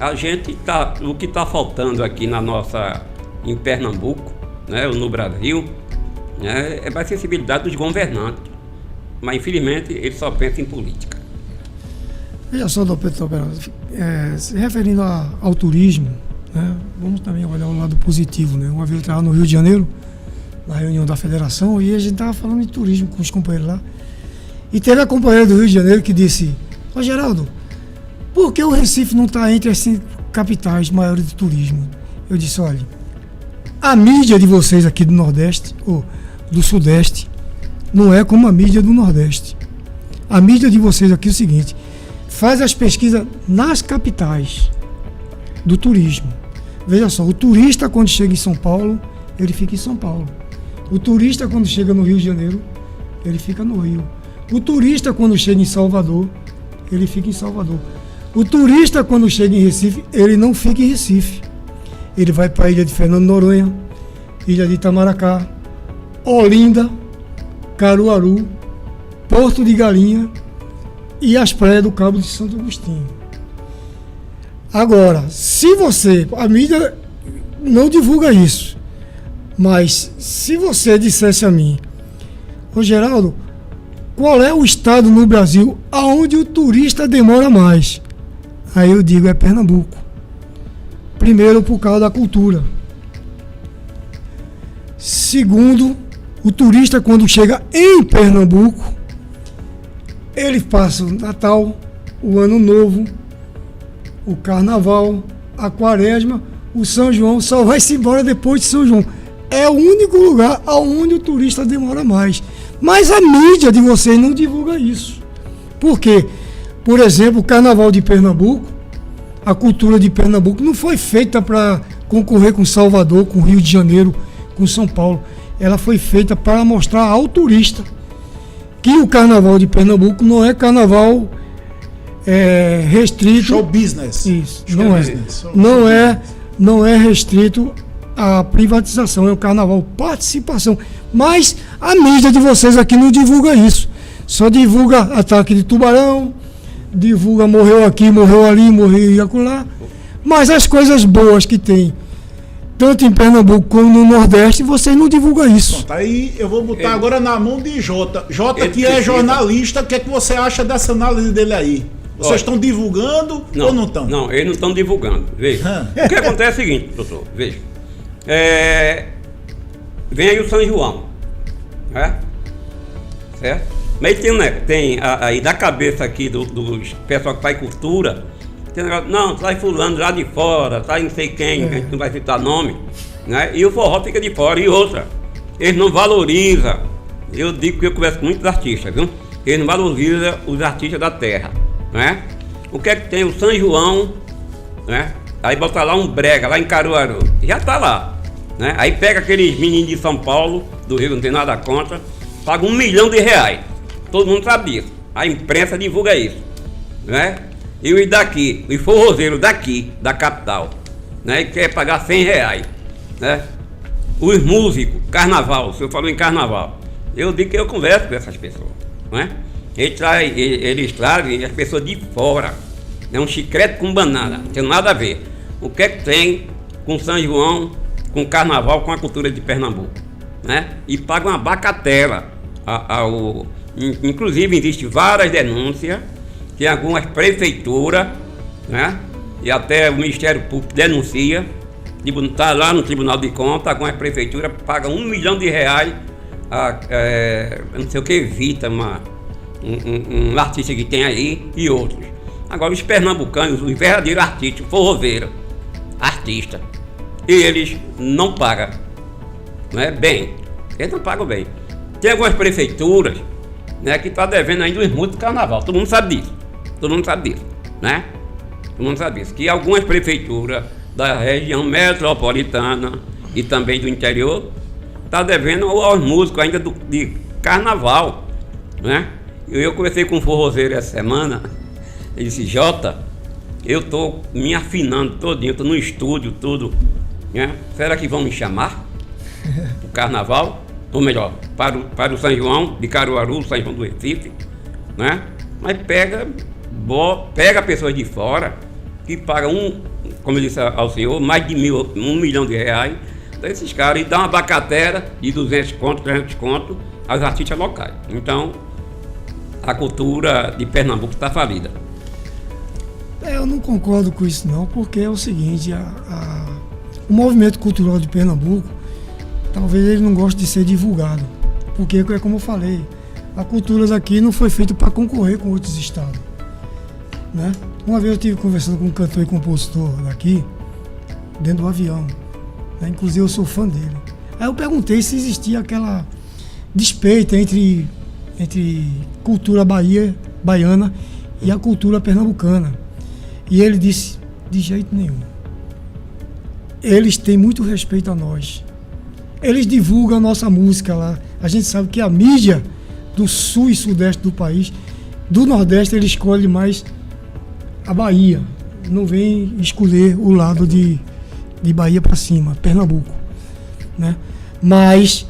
a gente o que está faltando aqui em Pernambuco, né? Ou no Brasil, né? É a sensibilidade dos governantes. Mas, infelizmente, eles só pensam em política. Veja só, doutor Pedro, se referindo ao turismo, né? Vamos também olhar o lado positivo, né? Uma vez eu estava no Rio de Janeiro, na reunião da federação, e a gente estava falando de turismo com os companheiros lá. E teve a companheira do Rio de Janeiro que disse: ô Geraldo, por que o Recife não está entre as 5 capitais maiores de turismo? Eu disse: olha, a mídia de vocês aqui do Nordeste, ou do Sudeste, não é como a mídia do Nordeste. A mídia de vocês aqui é o seguinte: faz as pesquisas nas capitais do turismo. Veja só, o turista quando chega em São Paulo, ele fica em São Paulo. O turista quando chega no Rio de Janeiro, ele fica no Rio. O turista quando chega em Salvador, ele fica em Salvador. O turista quando chega em Recife, ele não fica em Recife. Ele vai para a ilha de Fernando Noronha, ilha de Itamaracá, Olinda, Caruaru, Porto de Galinha e as praias do Cabo de Santo Agostinho. Agora, se você, a mídia não divulga isso, mas se você dissesse a mim: ô Geraldo, qual é o estado no Brasil onde o turista demora mais? Aí eu digo: é Pernambuco. Primeiro, por causa da cultura. Segundo, o turista quando chega em Pernambuco, ele passa o Natal, o Ano Novo, o Carnaval, a Quaresma, o São João, só vai-se embora depois de São João. É o único lugar onde o turista demora mais. Mas a mídia de vocês não divulga isso. Por quê? Por exemplo, o Carnaval de Pernambuco, a cultura de Pernambuco não foi feita para concorrer com Salvador, com Rio de Janeiro, com São Paulo. Ela foi feita para mostrar ao turista que o Carnaval de Pernambuco não é carnaval restrito. Show business. Isso, Show não business. é. Não é restrito à privatização, é o carnaval participação. Mas a mídia de vocês aqui não divulga isso. Só divulga ataque de tubarão, divulga morreu aqui, morreu ali, morreu acolá. Mas as coisas boas que tem, tanto em Pernambuco como no Nordeste, vocês não divulgam isso. Pronto, aí eu vou botar agora na mão de Jota. Jota, que é jornalista, o que é que você acha dessa análise dele aí? Vocês estão divulgando ou não estão? Não, eles não estão divulgando. Veja. O que acontece é o seguinte, doutor, veja. Vem aí o São João, né? Certo? Mas tem aí da cabeça aqui do pessoal que faz cultura, tem negócio, não, sai fulano lá de fora, sai não sei quem, a gente não vai citar nome, né? E o forró fica de fora. E outra, eles não valorizam, eu digo que eu converso com muitos artistas, viu? Eles não valorizam os artistas da terra, né? O que é que tem? O São João, né? Aí bota lá um brega, lá em Caruaru, já tá lá, né? Aí pega aqueles meninos de São Paulo, do Rio, não tem nada contra, paga R$1 milhão. Todo mundo sabe disso. A imprensa divulga isso, né? E os daqui, os forrozeiros daqui, da capital, né? Que quer pagar R$100, né? Os músicos, carnaval, o senhor falou em carnaval. Eu digo que eu converso com essas pessoas, né? Eles trazem as pessoas de fora. É um chiclete com banana, não tem nada a ver. O que é que tem com São João, com carnaval, com a cultura de Pernambuco, né? E pagam uma bacatela inclusive existe várias denúncias que algumas prefeituras, né? E até o Ministério Público denuncia, está lá no Tribunal de Contas, algumas prefeituras pagam R$1 milhão não sei o que, evita um artista que tem aí e outros. Agora os pernambucanos, os verdadeiros artistas, forrozeiro, artista, eles não pagam, né? Bem, eles não pagam bem. Tem algumas prefeituras, né, que está devendo ainda os músicos do carnaval, todo mundo sabe disso, né? Todo mundo sabe disso, que algumas prefeituras da região metropolitana e também do interior está devendo aos músicos ainda de carnaval, né? Eu conversei com um forrozeiro essa semana, ele disse: Jota, eu estou me afinando todinho, estou no estúdio, tudo, né? Será que vão me chamar o carnaval? Ou melhor, para o São João de Caruaru, São João do Recife, né? Mas pega pessoas de fora que pagam, como eu disse ao senhor, mais de R$1 milhão desses caras, e dá uma bacatera de 200 conto, 300 conto aos artistas locais. Então, a cultura de Pernambuco está falida. Eu não concordo com isso não, porque é o seguinte, o movimento cultural de Pernambuco, talvez ele não goste de ser divulgado, porque é como eu falei, a cultura daqui não foi feita para concorrer com outros estados, né? Uma vez eu estive conversando com um cantor e compositor daqui, dentro do avião, né? Inclusive eu sou fã dele. Aí eu perguntei se existia aquela despeita entre cultura baiana e a cultura pernambucana. E ele disse, de jeito nenhum. Eles têm muito respeito a nós. Eles divulgam a nossa música lá. A gente sabe que a mídia do sul e sudeste do país, do nordeste, ele escolhe mais a Bahia. Não vem escolher o lado de Bahia para cima, Pernambuco, né? Mas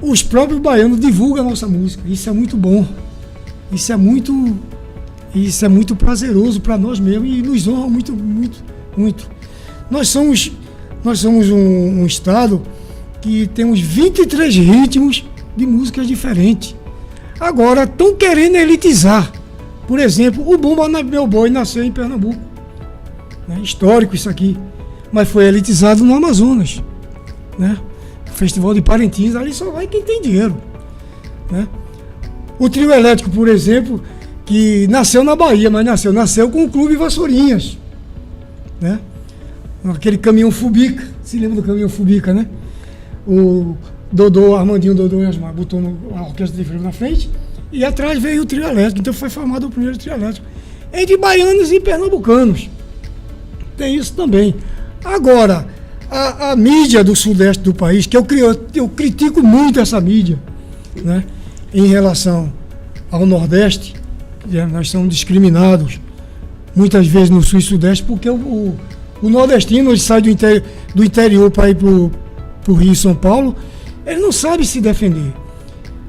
os próprios baianos divulgam a nossa música. Isso é muito bom. Isso é muito prazeroso para nós mesmos e nos honra muito, muito, muito. Nós somos um estado que temos 23 ritmos de músicas diferentes. Agora estão querendo elitizar. Por exemplo, o Bumba Meu Boi nasceu em Pernambuco. Né? Histórico isso aqui. Mas foi elitizado no Amazonas. Né? O Festival de Parintins, ali só vai quem tem dinheiro. Né? O Trio Elétrico, por exemplo, que nasceu na Bahia, mas nasceu com o Clube Vassourinhas. Né? Aquele caminhão Fubica. Se lembra do caminhão Fubica, né? O Armandinho Dodô e Asmar botou a orquestra de frevo na frente e atrás veio o Trio Elétrico. Então foi formado o primeiro Trio Elétrico entre baianos e pernambucanos. Tem isso também. Agora, a mídia do sudeste do país, que eu critico muito essa mídia, né, em relação ao Nordeste, nós somos discriminados muitas vezes no sul e sudeste, porque o nordestino, ele sai do interior para ir para o Rio e São Paulo, ele não sabe se defender.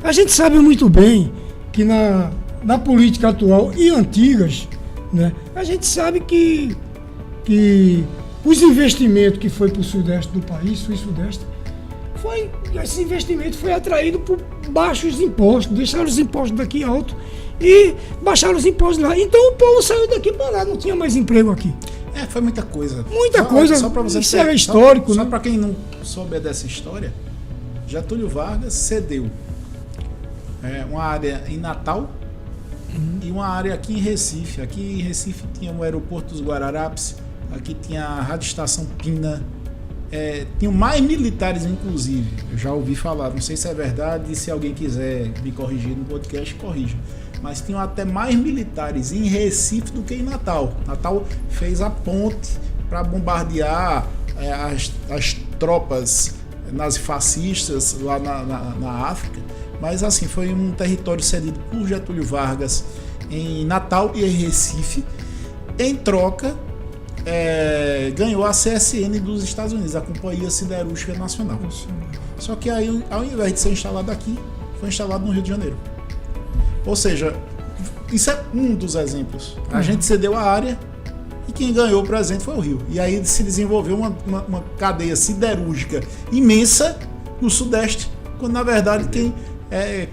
A gente sabe muito bem que na política atual e antigas, né, a gente sabe que os investimentos que foi para o sudeste do país, sul e sudeste, esse investimento foi atraído por baixos impostos, deixaram os impostos daqui altos e baixaram os impostos lá. Então o povo saiu daqui para lá, não tinha mais emprego aqui. Foi muita coisa. Muita coisa, só para você isso é histórico. Só né? para quem não souber dessa história, Getúlio Vargas cedeu uma área em Natal e uma área aqui em Recife. Aqui em Recife tinha o aeroporto dos Guararapes, aqui tinha a Rádio Estação Pina, tinham mais militares inclusive, eu já ouvi falar, não sei se é verdade, se alguém quiser me corrigir no podcast, corrija, mas tinham até mais militares em Recife do que em Natal. Natal fez a ponte para bombardear as tropas nazifascistas lá na África, mas assim, foi um território cedido por Getúlio Vargas em Natal e em Recife. Em troca, ganhou a CSN dos Estados Unidos, a Companhia Siderúrgica Nacional. Só que aí, ao invés de ser instalado aqui, foi instalado no Rio de Janeiro. Ou seja, isso é um dos exemplos. A gente cedeu a área e quem ganhou o presente foi o Rio. E aí se desenvolveu uma cadeia siderúrgica imensa no Sudeste, quando na verdade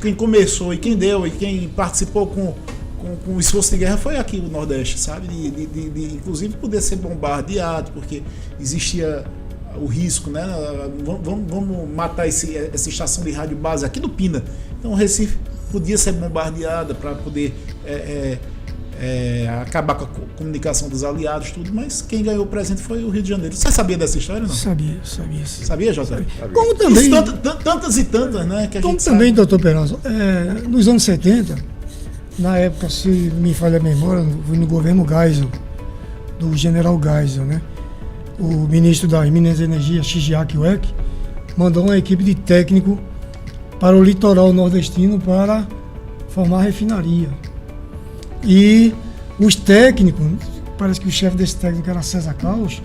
quem começou e quem deu e quem participou com o esforço de guerra foi aqui o Nordeste, sabe? De inclusive poder ser bombardeado, porque existia o risco, né? Vamos matar essa estação de rádio base aqui do Pina. Então o Recife podia ser bombardeada para poder acabar com a comunicação dos aliados, tudo, mas quem ganhou o presente foi o Rio de Janeiro. Você sabia dessa história, não? Sabia. Sabia, Jota? Como também... Tantas e tantas, né? Que a como gente também, sabe. doutor Perazzo, nos anos 70, na época, se me falha a memória, foi no governo Geisel, do general Geisel, né? O ministro das Minas e Energia, Shigeaki Ueki, mandou uma equipe de técnico para o litoral nordestino para formar a refinaria. E os técnicos, parece que o chefe desse técnico era César Claus,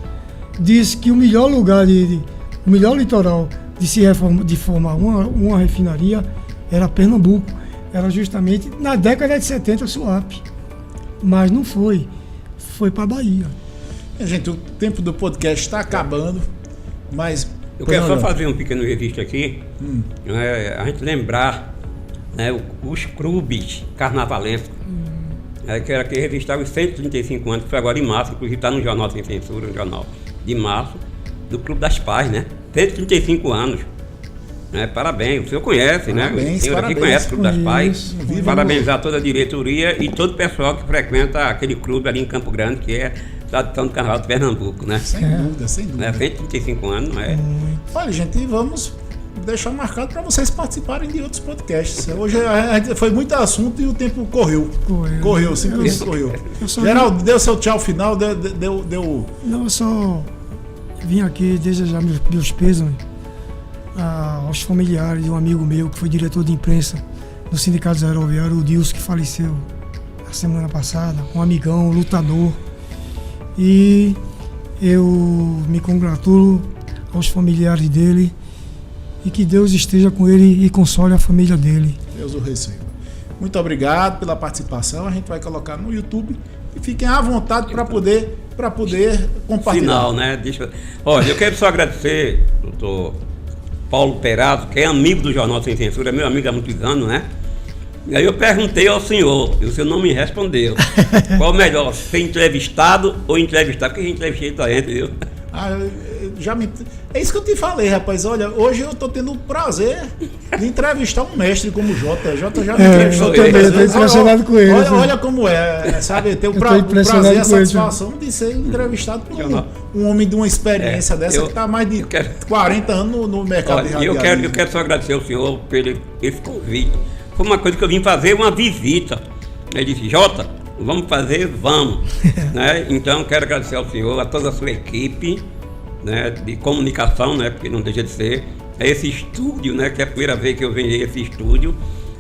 disse que o melhor lugar, o melhor litoral de formar uma refinaria era Pernambuco. Era justamente na década de 70 Suape. Mas não foi. Foi para a Bahia. Gente, o tempo do podcast está acabando, mas... Eu quero só fazer um pequeno registro aqui, a gente lembrar, né, os clubes carnavalescos. que era que registrava os 135 anos, que foi agora em março, inclusive está no Jornal Sem Censura, no jornal de março, do Clube das Pais, né? 135 anos. Parabéns, o senhor conhece, parabéns, né? O senhor aqui conhece o Clube das Pais. Parabenizar toda a diretoria e todo o pessoal que frequenta aquele clube ali em Campo Grande, que é tradição do Carnaval de Pernambuco, né? Sem dúvida, sem dúvida. 135 anos, não é? Olha, gente, e vamos deixar marcado para vocês participarem de outros podcasts. Hoje foi muito assunto e o tempo correu. Simplesmente correu. Geraldo, deu seu tchau final, deu... Não, eu só vim aqui desejar meus pêsames aos familiares de um amigo meu que foi diretor de imprensa do Sindicato Aeroviário, o Dilson, que faleceu a semana passada, um amigão, um lutador. E eu me congratulo aos familiares dele e que Deus esteja com ele e console a família dele. Deus o receba. Muito obrigado pela participação. A gente vai colocar no YouTube e fiquem à vontade para poder compartilhar. Final, né? Olha, eu quero só agradecer, doutor Paulo Perazzo, que é amigo do Jornal Sem Censura, meu amigo há muitos anos, né? E aí eu perguntei ao senhor, e o senhor não me respondeu. Qual melhor, ser entrevistado ou entrevistar? Porque a gente entrevistei da gente, viu? É isso que eu te falei, rapaz. Olha, hoje eu tô tendo o prazer de entrevistar um mestre como o Jota. Jota já me entrevistou. Eu tô impressionado com ele. Olha como é, sabe? Ter o prazer e a satisfação de ser entrevistado por um homem de uma experiência dessa que está há mais de 40 anos no mercado de radialismo. Eu quero só agradecer ao senhor por esse convite. Foi uma coisa que eu vim fazer, uma visita. Ele disse, Jota, vamos fazer, vamos. Né? Então, quero agradecer ao senhor, a toda a sua equipe, né, de comunicação, né, porque não deixa de ser, a esse estúdio, né, que é a primeira vez que eu venho a esse estúdio.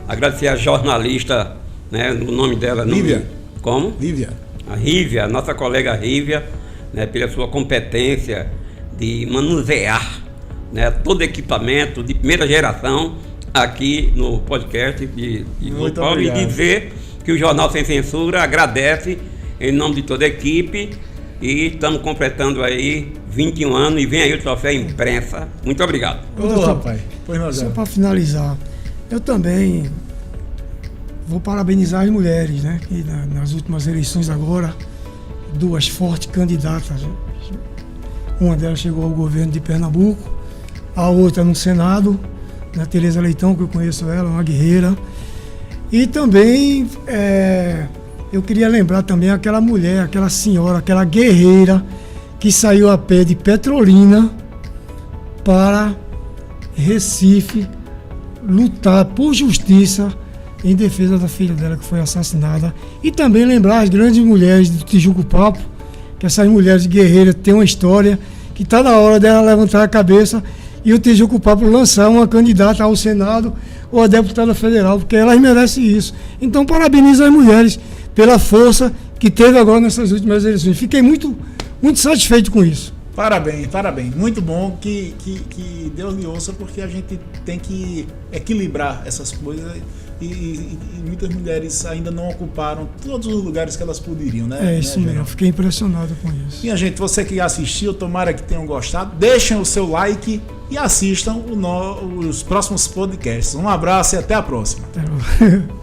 Agradecer a jornalista, né, o nome dela... Lívia. Como? Lívia. A Rívia, a nossa colega Rívia, né, pela sua competência de manusear, né, todo equipamento de primeira geração aqui no podcast de São Paulo, e dizer que o Jornal Sem Censura agradece em nome de toda a equipe e estamos completando aí 21 anos e vem aí o troféu imprensa. Muito obrigado. Rapaz. Só para finalizar, eu também vou parabenizar as mulheres, né? Que nas últimas eleições agora, duas fortes candidatas. Uma delas chegou ao governo de Pernambuco, a outra no Senado, a Tereza Leitão, que eu conheço ela, uma guerreira. E também eu queria lembrar também aquela mulher, aquela senhora, aquela guerreira que saiu a pé de Petrolina para Recife lutar por justiça em defesa da filha dela que foi assassinada. E também lembrar as grandes mulheres do Tijuco Papo, que essas mulheres guerreiras têm uma história que está na hora dela levantar a cabeça e o Tijuco Papo lançar uma candidata ao Senado ou a deputada federal, porque elas merecem isso. Então, parabenizo as mulheres pela força que teve agora nessas últimas eleições. Fiquei muito satisfeito com isso. Parabéns. Muito bom que Deus lhe ouça, porque a gente tem que equilibrar essas coisas e muitas mulheres ainda não ocuparam todos os lugares que elas poderiam, né? É isso mesmo, fiquei impressionado com isso. Minha gente, você que assistiu, tomara que tenham gostado, deixem o seu like e assistam os próximos podcasts. Um abraço e até a próxima. Até